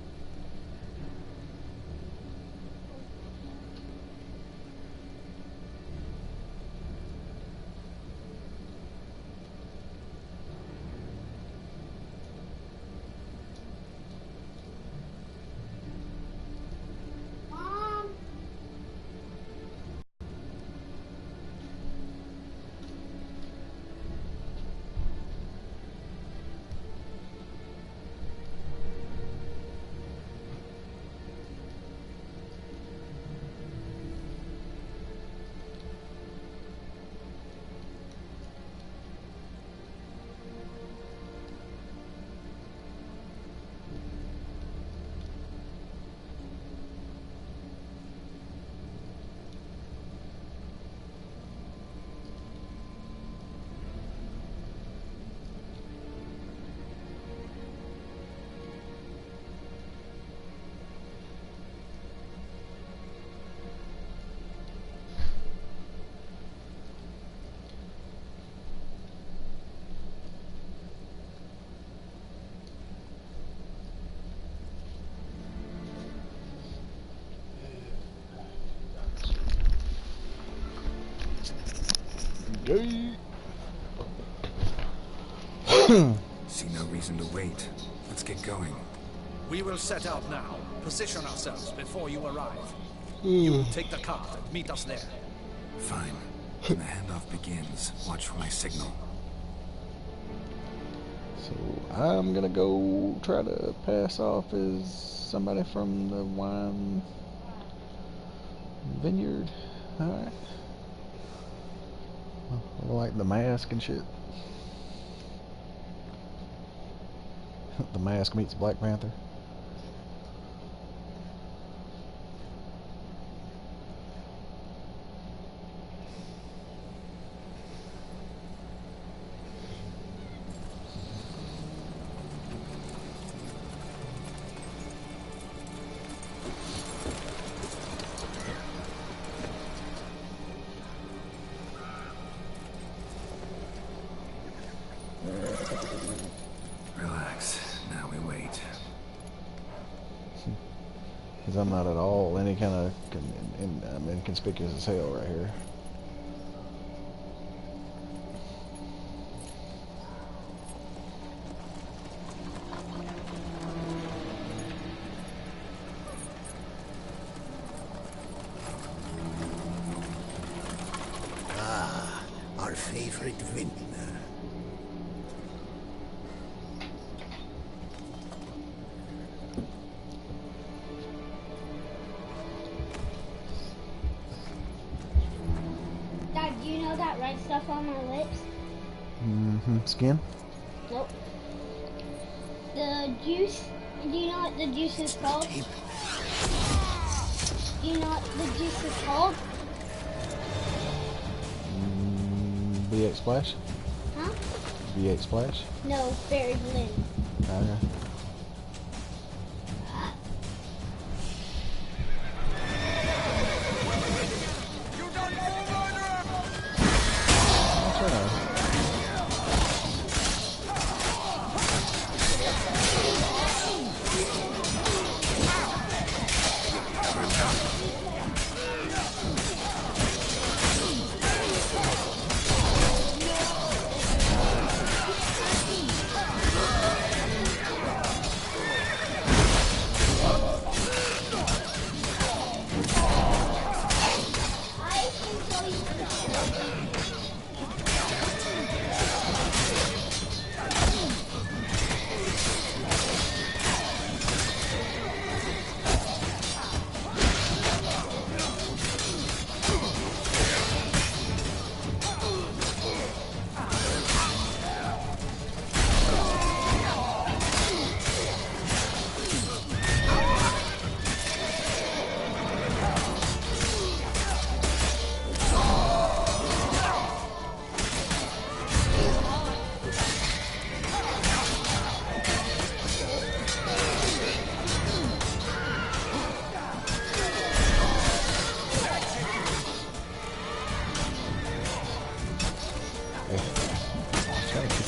Mom. Yay. See no reason to wait. Let's get going. We will set out now. Position ourselves before you arrive. You will take the cart and meet us there. Fine. When the handoff begins, watch for my signal. So I'm gonna go try to pass off as somebody from the wine vineyard. Alright. I like the mask and shit. The Mask meets Black Panther. Relax. Now we wait. Because I'm not at all any kind of I'm inconspicuous as hell right here. favorite vintner. Dad, do you know that red stuff on my lips? Mm-hmm. Skin? Nope. The juice. Do you know what the juice is called? Do you know what the juice is called? V8 Splash? Huh? V8 Splash? No, Fairy Blend. Okay.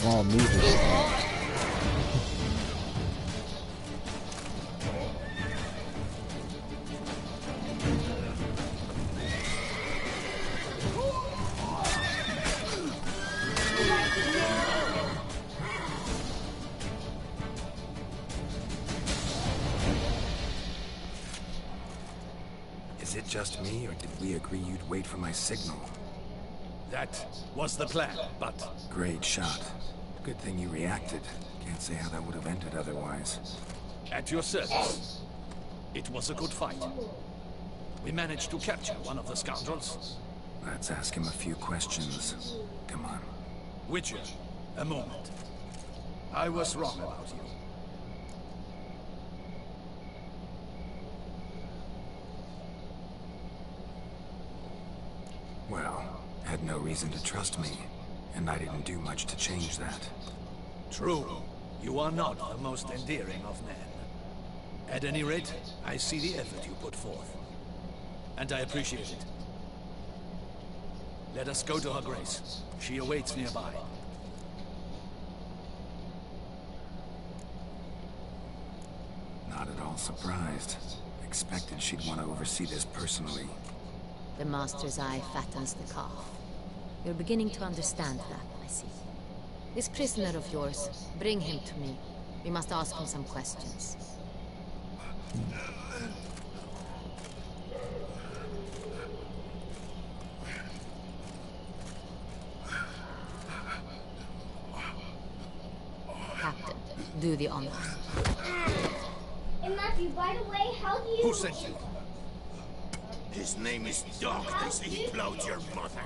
All meters. Is it just me, or did we agree you'd wait for my signal? That was the plan, but... Great shot. Good thing you reacted. Can't say how that would have ended otherwise. At your service. It was a good fight. We managed to capture one of the scoundrels. Let's ask him a few questions. Come on. Witcher, a moment. I was wrong about you. Well, had no reason to trust me, and I didn't do much to change that. True. You are not the most endearing of men. At any rate, I see the effort you put forth. And I appreciate it. Let us go to her grace. She awaits nearby. Not at all surprised. Expected she'd want to oversee this personally. The master's eye fattens the calf. You're beginning to understand that, I see. This prisoner of yours, bring him to me. We must ask him some questions. Captain, do the honors. Hey Matthew, by the way, how do you... Who sent you? His name is Dog. They say he plowed your mother.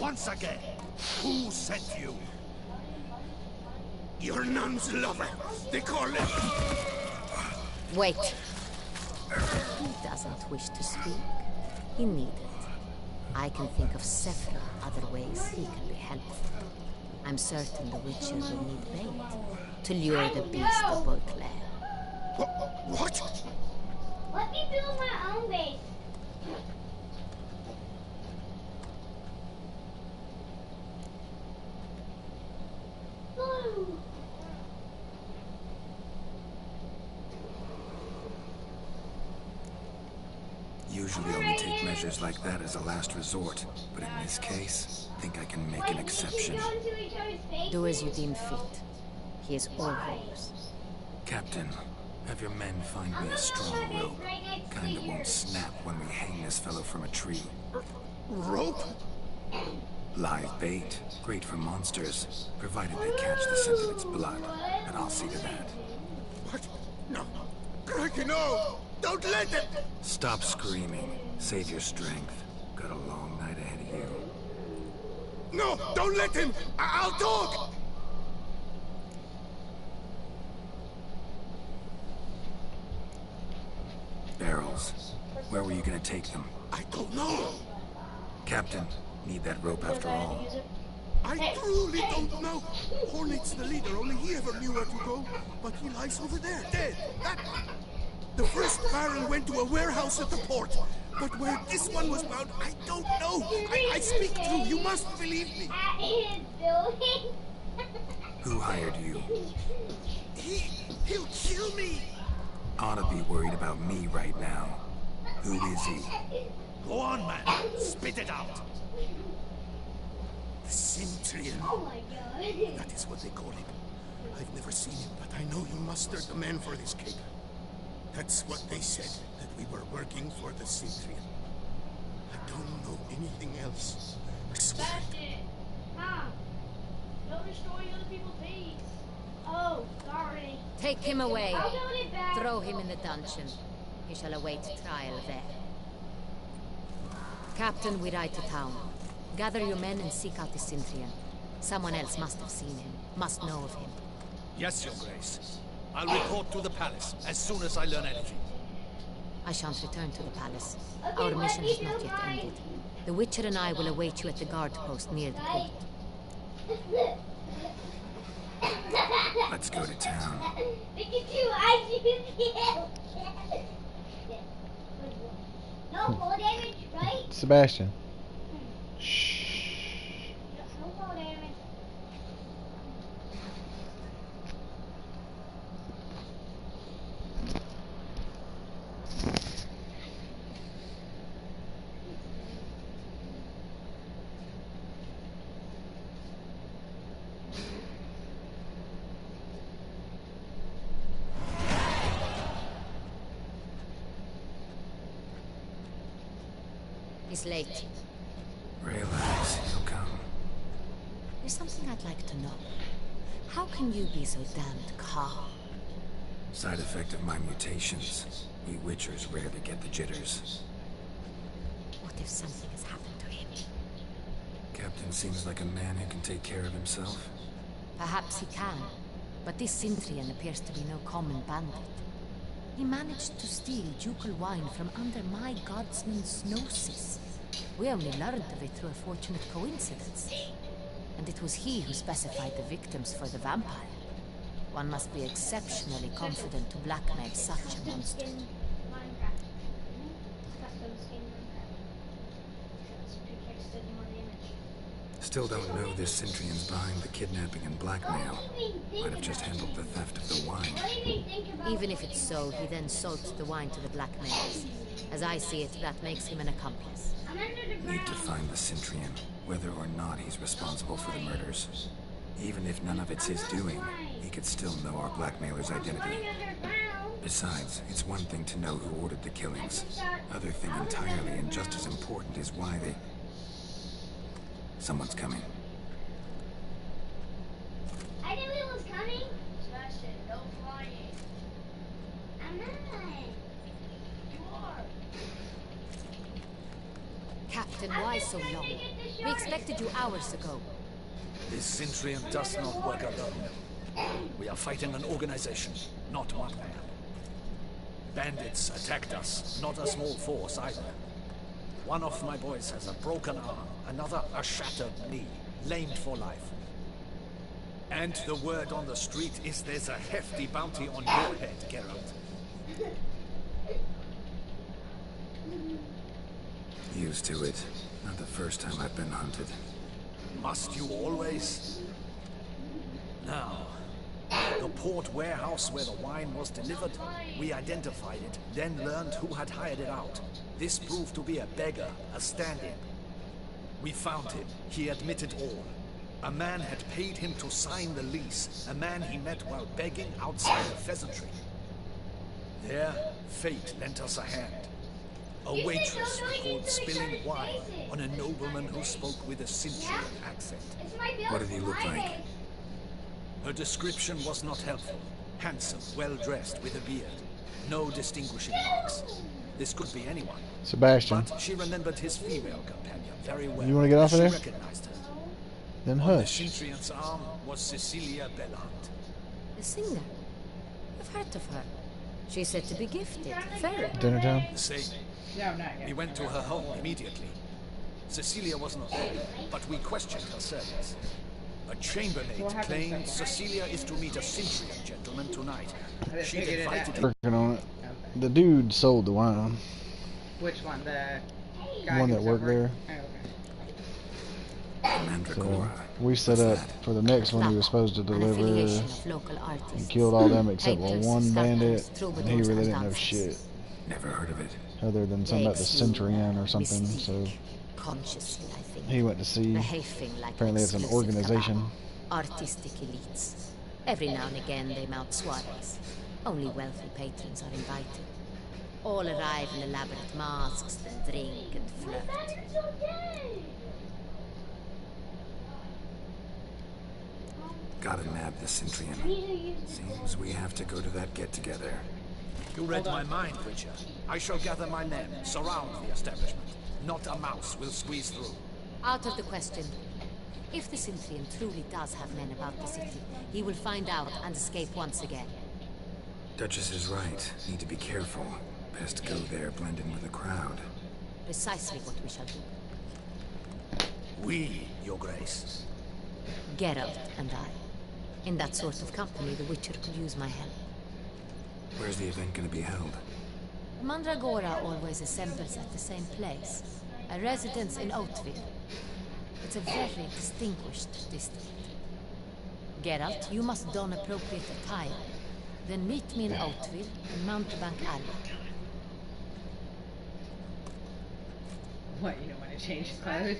Once again, who sent you? Your nun's lover. They call him. Wait. He doesn't wish to speak. He needn't. I can think of several other ways he can be helpful. I'm certain the Witcher will need bait to lure the beast of Beauclair. What? Let me build my own base. Ooh. Usually only take measures like that as a last resort, but in this case, I think I can make an exception. Do as you deem fit. He is all yours. Captain, have your men find me a strong rope. Kinda won't snap when we hang this fellow from a tree. Rope? Live bait. Great for monsters, provided they catch the scent of its blood. But I'll see to that. What? No. Crikey, no! Don't let it! Stop screaming. Save your strength. Got a long night ahead of you. No! Don't let him! I'll talk! Barrels. Where were you gonna take them? I don't know. Captain, need that rope after all. I truly don't know. Hornet's the leader. Only he ever knew where to go. But he lies over there, dead. That one. The first barrel went to a warehouse at the port. But where this one was bound, I don't know. I speak true. You must believe me. At his building? Who hired you? He'll kill me. Ought to be worried about me right now. Who is he? Go on, man. Spit it out. The Centurion. Oh my god. That is what they call him. I've never seen him, but I know he mustered the men for this cape. That's what they said, that we were working for the Centurion. I don't know anything else. I swear. Mom, don't destroy other people's peace. Oh, sorry. Take him away. I'll build it back. Throw him in the dungeon. He shall await trial there. Captain, we ride to town. Gather your men and seek out the Centurion. Someone else must have seen him, must know of him. Yes, Your Grace. I'll report to the palace as soon as I learn anything. I shan't return to the palace. Okay, Our let mission me has do not yet mine. ended. The Witcher and I will await you at the guard post near the port. Let's go to town. Look at you, I do you. No full damage, right? Sebastian. No full damage. He's late. Relax, he'll come. There's something I'd like to know. How can you be so damned calm? Side effect of my mutations. We Witchers rarely get the jitters. What if something has happened to him? Captain seems like a man who can take care of himself. Perhaps he can, but this Centurion appears to be no common bandit. He managed to steal ducal wine from under my guardsman's noses. We only learned of it through a fortunate coincidence. And it was he who specified the victims for the vampire. One must be exceptionally confident to blackmail such a monster. Still don't know this Centurion's behind the kidnapping and blackmail. Might have just handled the theft of the wine. Even if it's so, he then sold the wine to the blackmailers. As I see it, that makes him an accomplice. Need to find the Centurion, whether or not he's responsible for the murders. Even if none of it's his doing, he could still know our blackmailer's identity. Besides, it's one thing to know who ordered the killings. Other thing entirely and just as important is why they... Someone's coming. I knew it was coming. Sebastian, don't fly it. I'm not. You are. Captain, why so long? We expected you hours ago. This Centurion does not work alone. We are fighting an organization, not one man. Bandits attacked us, not a small force either. One of my boys has a broken arm, another a shattered knee, lamed for life. And the word on the street is there's a hefty bounty on your head, Geralt. Used to it. Not the first time I've been hunted. Must you always? Now, the port warehouse where the wine was delivered, we identified it, then learned who had hired it out. This proved to be a beggar, a stand-in. We found him. He admitted all. A man had paid him to sign the lease, a man he met while begging outside the pheasantry. There, fate lent us a hand. A waitress recalled spilling wine on a nobleman who spoke with a Cintrian accent. What did he look like? Her description was not helpful. Handsome, well-dressed, with a beard. No distinguishing marks. This could be anyone. Sebastian. But she remembered his female companion very well. You want to get off of She there? recognized her. Then On the hush. Cintrian's arm was Cecilia Bellant. The singer. I've heard of her. She's said to be gifted. Very. Dinner time? The same. No, not yet. We went to her home immediately. Cecilia was not there, but we questioned her servants. A chambermaid What happened claimed second? Cecilia is to meet a Cintrian gentleman tonight. I She figured it out. invited him. Working on it. The dude sold the wine. Which one? The The guy one who that was worked over- there. Oh, okay. Mandragora. We set up for the next one he was supposed to An deliver. affiliation of local artists. He killed all them except for Painters, one sculptors, bandit, and he troubadours, really and didn't know dancers. shit Never heard of it. other than something about the Centurion or something. Mystique. So Consciously, I think. he went to see. Behaving like Apparently it's an exclusive organization. cabal. Artistic elites. Every now and again they mount soirees. Only wealthy patrons are invited. All arrive in elaborate masks, then drink and flirt. Gotta nab the Cintrian. Seems we have to go to that get-together. You read my mind, Witcher. I shall gather my men, surround the establishment. Not a mouse will squeeze through. Out of the question. If the Cintrian truly does have men about the city, he will find out and escape once again. Duchess is right. Need to be careful. Best go there, blend in with the crowd. Precisely what we shall do. We, Your Grace. Geralt and I. In that sort of company, the Witcher could use my help. Where's the event gonna be held? Mandragora always assembles at the same place. A residence in Oatville. It's a very distinguished district. Geralt, you must don appropriate attire. Then meet me in Oatville in Mountebank Alley. What, you don't want to change his clothes?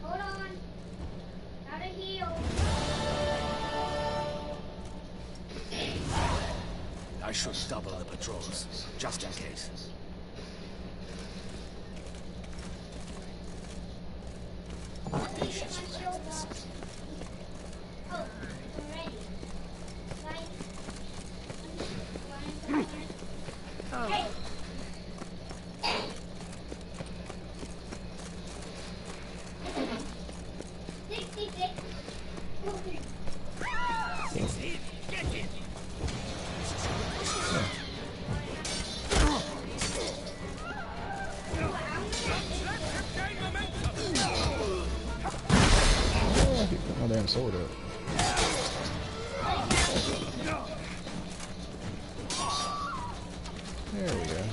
Hold on. Gotta heal. I should double the patrols, just in case. Audacious practice. Oh, I'm ready. Hey. 66. Get it! Oh, he put my damn sword up. There we go.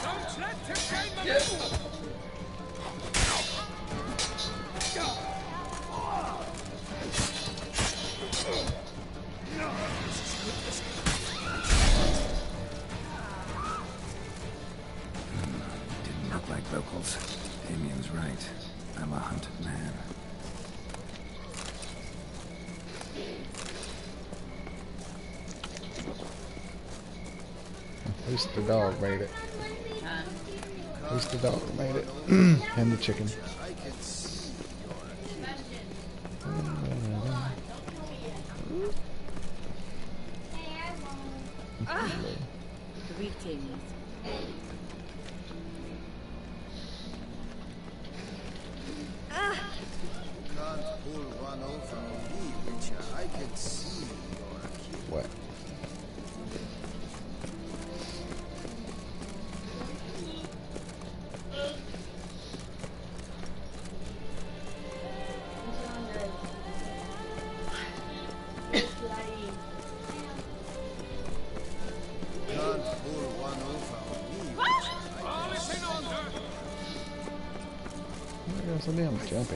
Don't let him gain momentum! Didn't look like locals. Damien's right. I'm a hunted man. At least the dog made it. At least the dog made it. And the chicken. Greetings. Can't pull one over on me, Witcher. I can see you're a kid. What? Can't pull one over on me, Witcher. All is in order! Oh, so damn jumpy.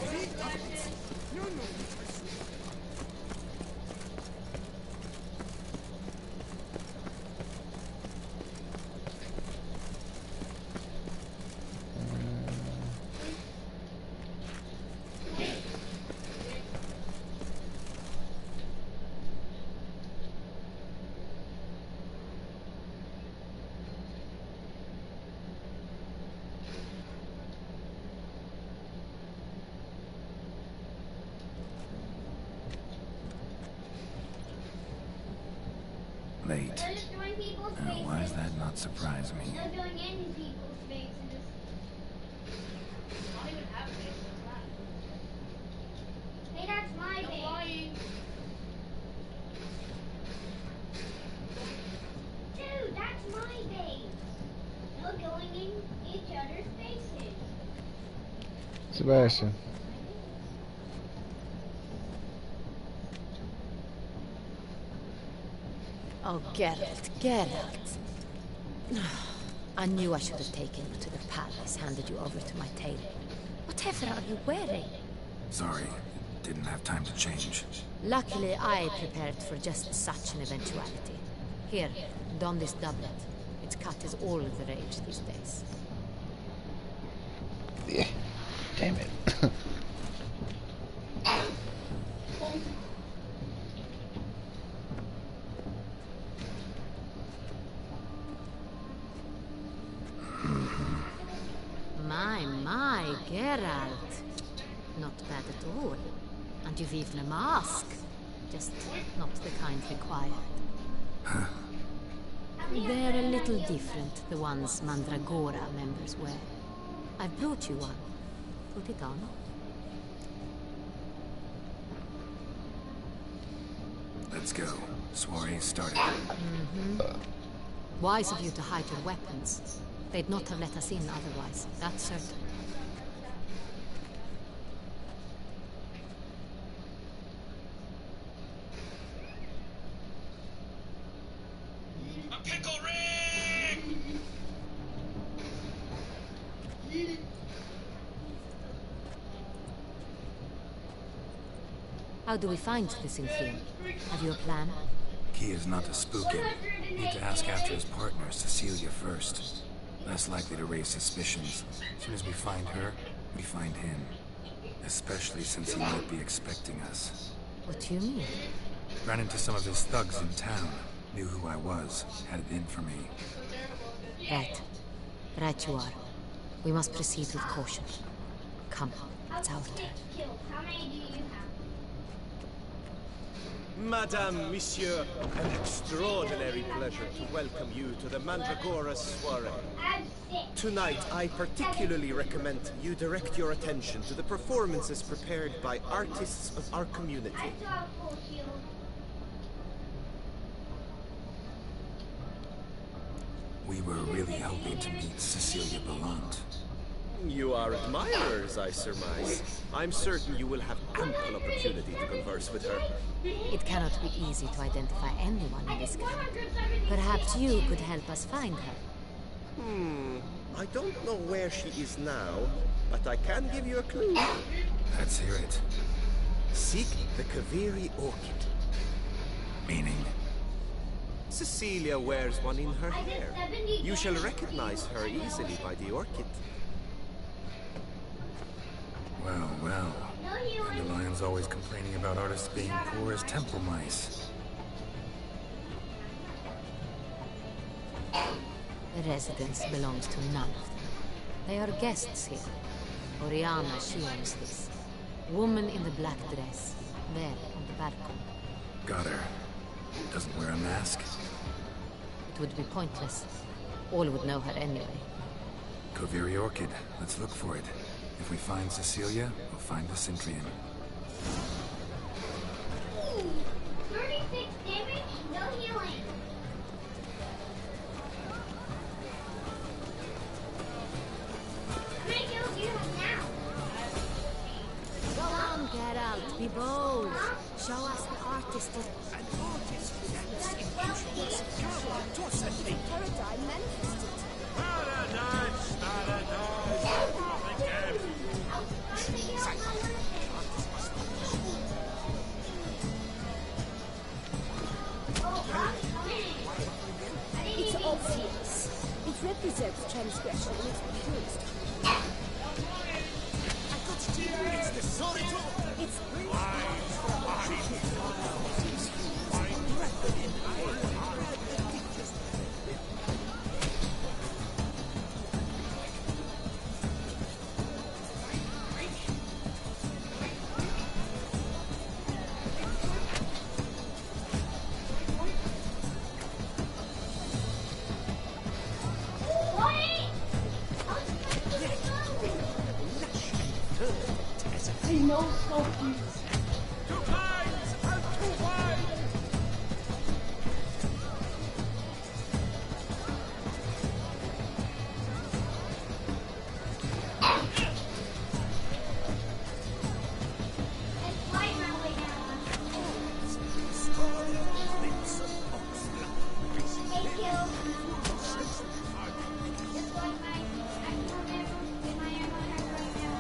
Why does that not surprise me? No going in people's faces. Hey, that's my base. Dude, that's my base. No going in each other's faces. Sebastian. Oh, Geralt, Geralt. I knew I should have taken you to the palace, handed you over to my tailor. Whatever are you wearing? Sorry, didn't have time to change. Luckily, I prepared for just such an eventuality. Here, don this doublet. Its cut is all the rage these days. Yeah. Damn it. My, Geralt. Not bad at all. And you've even a mask. Just not the kind required. They're a little different, the ones Mandragora members wear. I've brought you one. Put it on. Let's go. Soiree started. Wise of you to hide your weapons. They'd not have let us in otherwise, that's certain. A pickle ring! How do we find the Syntheon? Have you a plan? Key is not to spook him. Need to ask after his partner, Cecilia, first. Less likely to raise suspicions. As soon as we find her, we find him. Especially since he might be expecting us. What do you mean? Ran into some of his thugs in town. Knew who I was. Had it in for me. Right. Right you are. We must proceed with caution. Come, it's our turn. How many do you have? Madame, Monsieur, an extraordinary pleasure to welcome you to the Mandragora soiree. Tonight, I particularly recommend you direct your attention to the performances prepared by artists of our community. We were really hoping to meet Cecilia Bellant. You are admirers, I surmise. I'm certain you will have ample opportunity to converse with her. It cannot be easy to identify anyone in this crowd. Perhaps you could help us find her. I don't know where she is now, but I can give you a clue. Let's hear it. Seek the Kaviri orchid. Meaning? Cecilia wears one in her hair. You shall recognize her easily by the orchid. Well, well. And the lion's always complaining about artists being poor as temple mice. The residence belongs to none of them. They are guests here. Oriana, she owns this. Woman in the black dress. There, on the balcony. Got her. Doesn't wear a mask. It would be pointless. All would know her anyway. Kaviri Orchid. Let's look for it. If we find Cecilia, we'll find the Syntheon. 36 damage, no healing. How many kills do you have now? Go on, Geralt, be bold. Show us the artist. An artist that's unusual. Paradigm manifested. Paradise, paradise. Again. It's obvious. It represents transgression and it's accused. It's the sword. It's no scope use. Two lines and two wide. It's light runway now. Hey, kill. Just like I can remember in my ammo hack right now.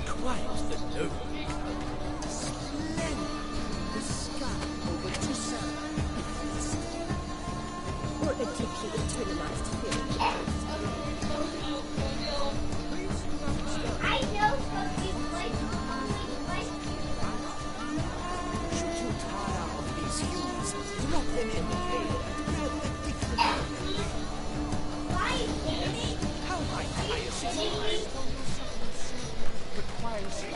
Quite the noble. Splendid. The sky over Tucson. Or a deeply internalized feeling. I know something like Should you tire of these humans, drop them in the hail and build a different. why is it? How might I assist? Requires the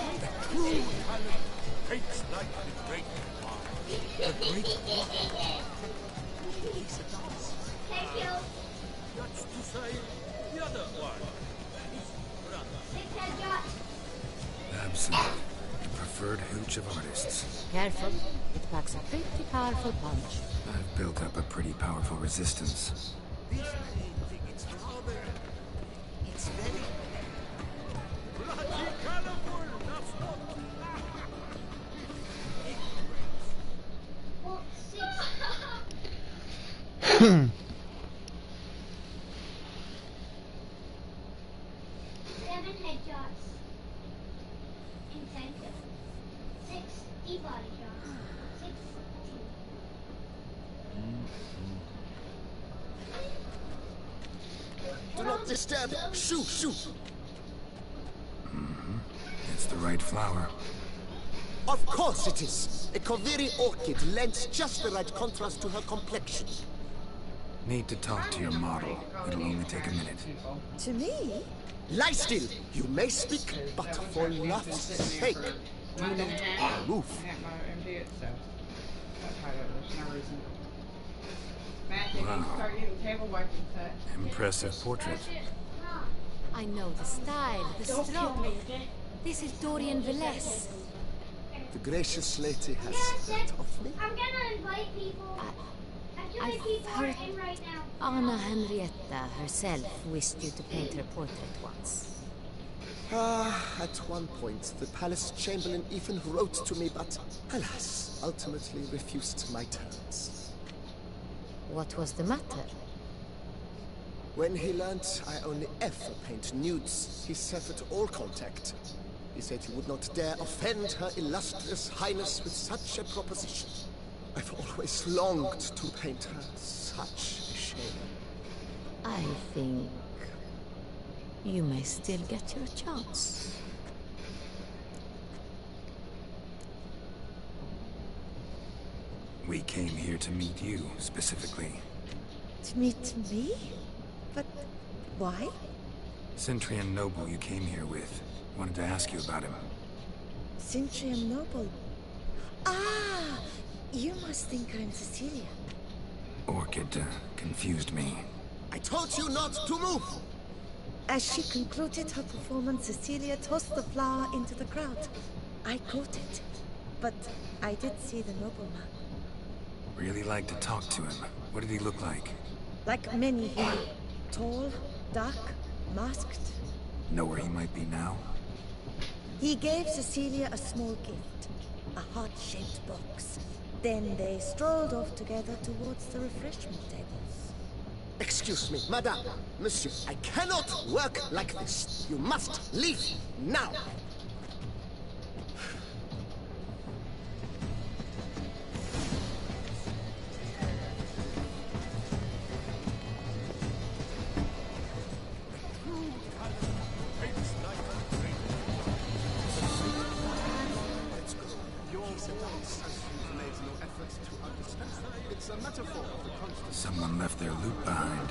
true talent takes like the great one. The great one. He's a dance. Hey, kill. That's to say, the other one. His brother. 6 headshots. Absolute. The preferred hooch of artists. Careful. It packs a pretty powerful punch. I've built up a pretty powerful resistance. This main thing, it's rather... It's very... Bloody colorful, that's not. Well, 6. 7 headshots. Inside kill. 6 deep body shots. 6 Do not disturb! Shoot! Shoot! It's the right flower. Of course it is! A Koviri orchid lends just the right contrast to her complexion. Need to talk to your model. It'll only take a minute. To me? Lie still! You may speak, but for love's sake, do not move. Wow. Impressive portrait. I know the style, the stroke. This is Dorian Velez. The gracious lady has Yeah, heard of me. I'm gonna invite people. Actually, I've people are heard in right now. Anna Henrietta herself wished you to paint her portrait once. At one point, the palace chamberlain even wrote to me, but alas, ultimately refused my terms. What was the matter? When he learned I only ever paint nudes, he severed all contact. He said he would not dare offend her illustrious highness with such a proposition. I've always longed to paint her. Such a shame. I think you may still get your chance. We came here to meet you, specifically. To meet me? But why? Centrian noble you came here with. Wanted to ask you about him. Centrian Noble. Ah! You must think I'm Cecilia. Orchid confused me. I told you not to move! As she concluded her performance, Cecilia tossed the flower into the crowd. I caught it, but I did see the nobleman. Really like to talk to him. What did he look like? Like many here. Tall, dark, masked. Know where he might be now? He gave Cecilia a small gift, a heart-shaped box. Then they strolled off together towards the refreshment tables. Excuse me, madame, monsieur, I cannot work like this. You must leave now. Someone left their loot behind.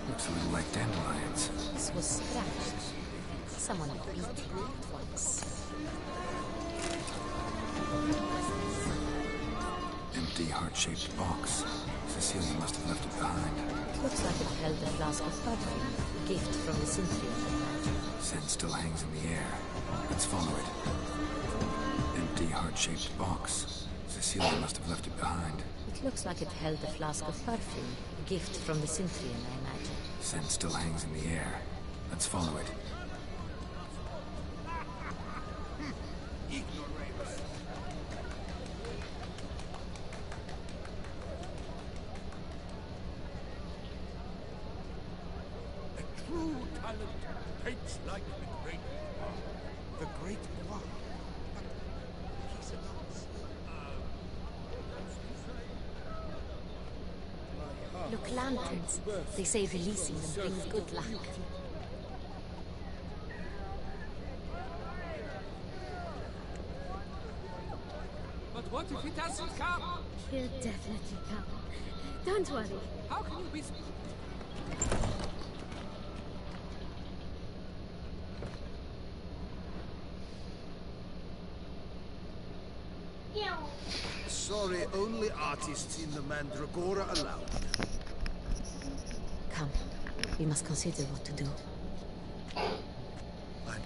Looks a little like dandelions. This was scratched. Someone beat it once. Empty heart-shaped box. Cecilia must have left it behind. It looks like it held a flask of perfume, a gift from the Cynthia. Scent still hangs in the air. Let's follow it. Empty, heart-shaped box. Cecilia must have left it behind. It looks like it held a flask of perfume, a gift from the Cynthia, I imagine. Scent still hangs in the air. Let's follow it. True talent paints like the great one. The Great One? He's a nonce. Look, lanterns. They say releasing them brings good luck. But what if it doesn't come? He'll definitely come. Don't worry. How can you be... Sorry, only artists in the Mandragora allowed. Come. We must consider what to do. I'd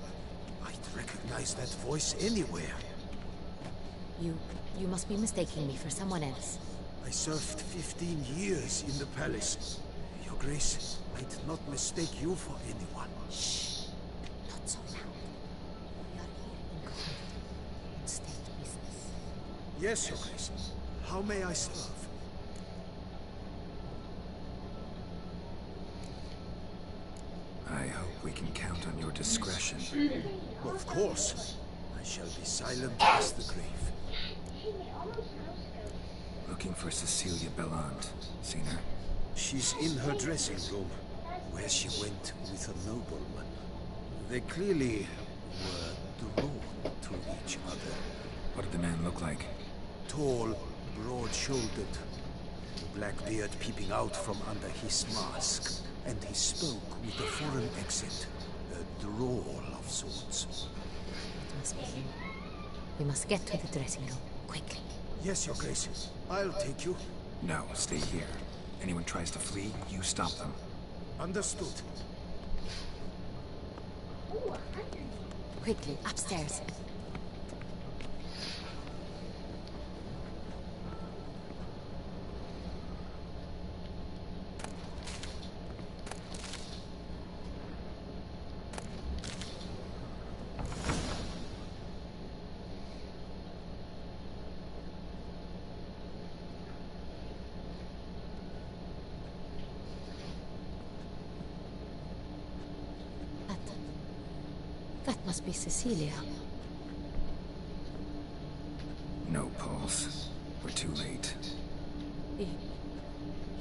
recognize that voice anywhere. You must be mistaking me for someone else. I served 15 years in the palace. Your Grace, I'd not mistake you for anyone. Shh. Not so loud. We are here in court. On state business. Yes, Your Grace. How may I serve? I hope we can count on your discretion. Of course. I shall be silent as the grave. Looking for Cecilia Bellant. Seen her? She's in her dressing room, where she went with a nobleman. They clearly were drawn to each other. What did the man look like? Tall, broad-shouldered, the black beard peeping out from under his mask. And he spoke with a foreign accent, a drawl of sorts. It must be him. We must get to the dressing room, quickly. Yes, Your Grace. I'll take you. No, stay here. Anyone tries to flee, you stop them. Understood. Quickly, upstairs. That must be Cecilia. No pulse. We're too late.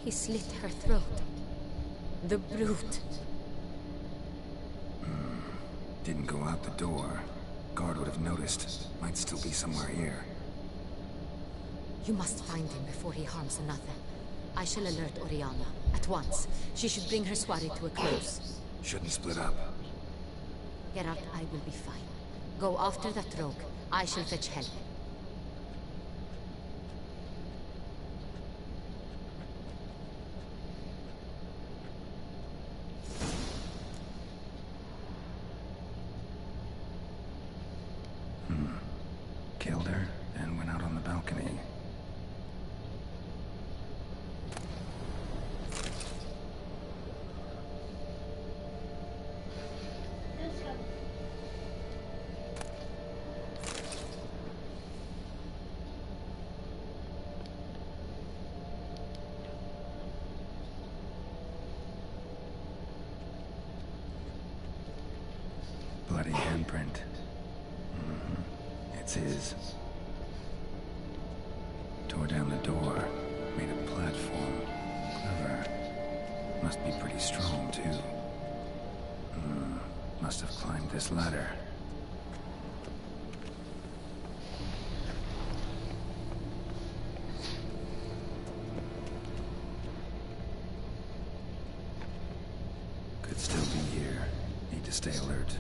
He slit her throat. The brute. Didn't go out the door. Guard would have noticed. Might still be somewhere here. You must find him before he harms another. I shall alert Oriana at once. She should bring her soirée to a close. Shouldn't split up. Geralt, I will be fine. Go after that rogue. I shall fetch help. Killed her and went out on the balcony. Bloody handprint. It's his. Tore down the door. Made a platform. Clever. Must be pretty strong, too. Must have climbed this ladder. Could still be here. Need to stay alert.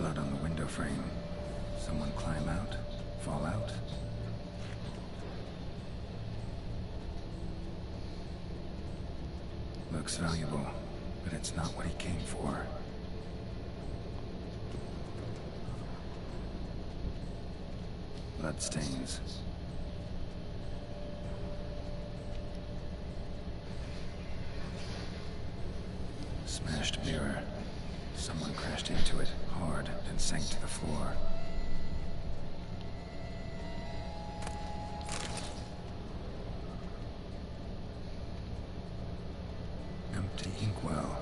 Blood on the window frame. Someone climb out? Fall out? Looks valuable, but it's not what he came for. Bloodstains. Smashed mirror. Someone crashed into it hard and sank to the floor. Empty inkwell.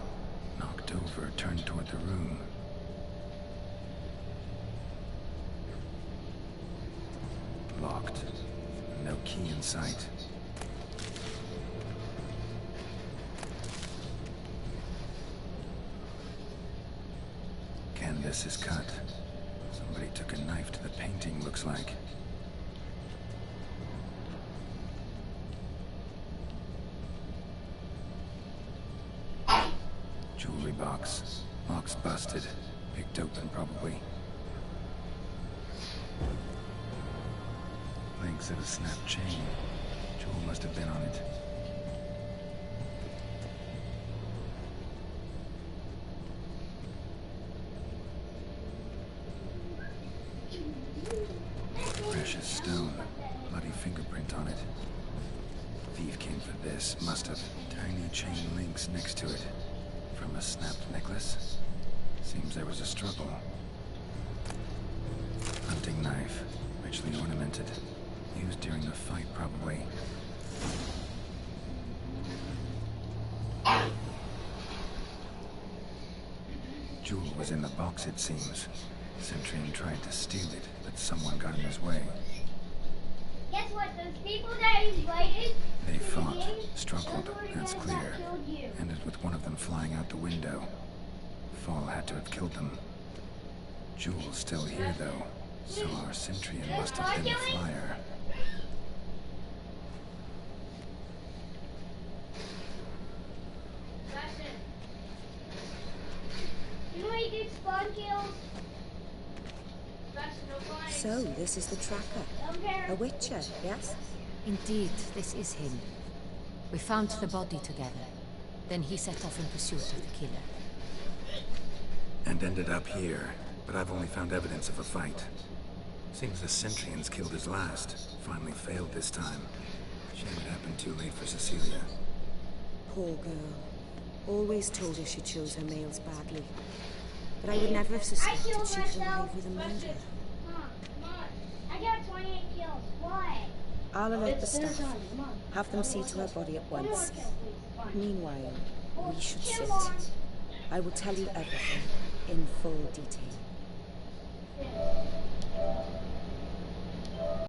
Knocked over, turned toward the room. Locked. No key in sight. Canvas is cut. Somebody took a knife to the painting, looks like. Jewelry box. Lock's busted. Picked open, probably. Links of a snapped chain. Jewel must have been on it. Precious stone. Bloody fingerprint on it. Thief came for this. Must have. Tiny chain links next to it. From a snapped necklace? Seems there was a struggle. Hunting knife. Richly ornamented. Used during the fight, probably. Jewel was in the box, it seems. Centurion tried to steal it, but someone got in his way. Guess what? Those people that invited They fought, struggled, that's clear. Ended with one of them flying out the window. Fall had to have killed them. Jewel's still here, though, so our Centurion must have been the flyer. So, this is the tracker. A witcher, yes? Indeed, this is him. We found the body together. Then he set off in pursuit of the killer. And ended up here, but I've only found evidence of a fight. Seems the Centurion's killed his last. Finally failed this time. Shame it happened too late for Cecilia. Poor girl. Always told her she chose her males badly. But I would never have suspected she'd arrive with a murder. I got 28 kills. Why? I'll alert the staff. Have them see to her body at once. Meanwhile, we should sit. I will tell you everything in full detail.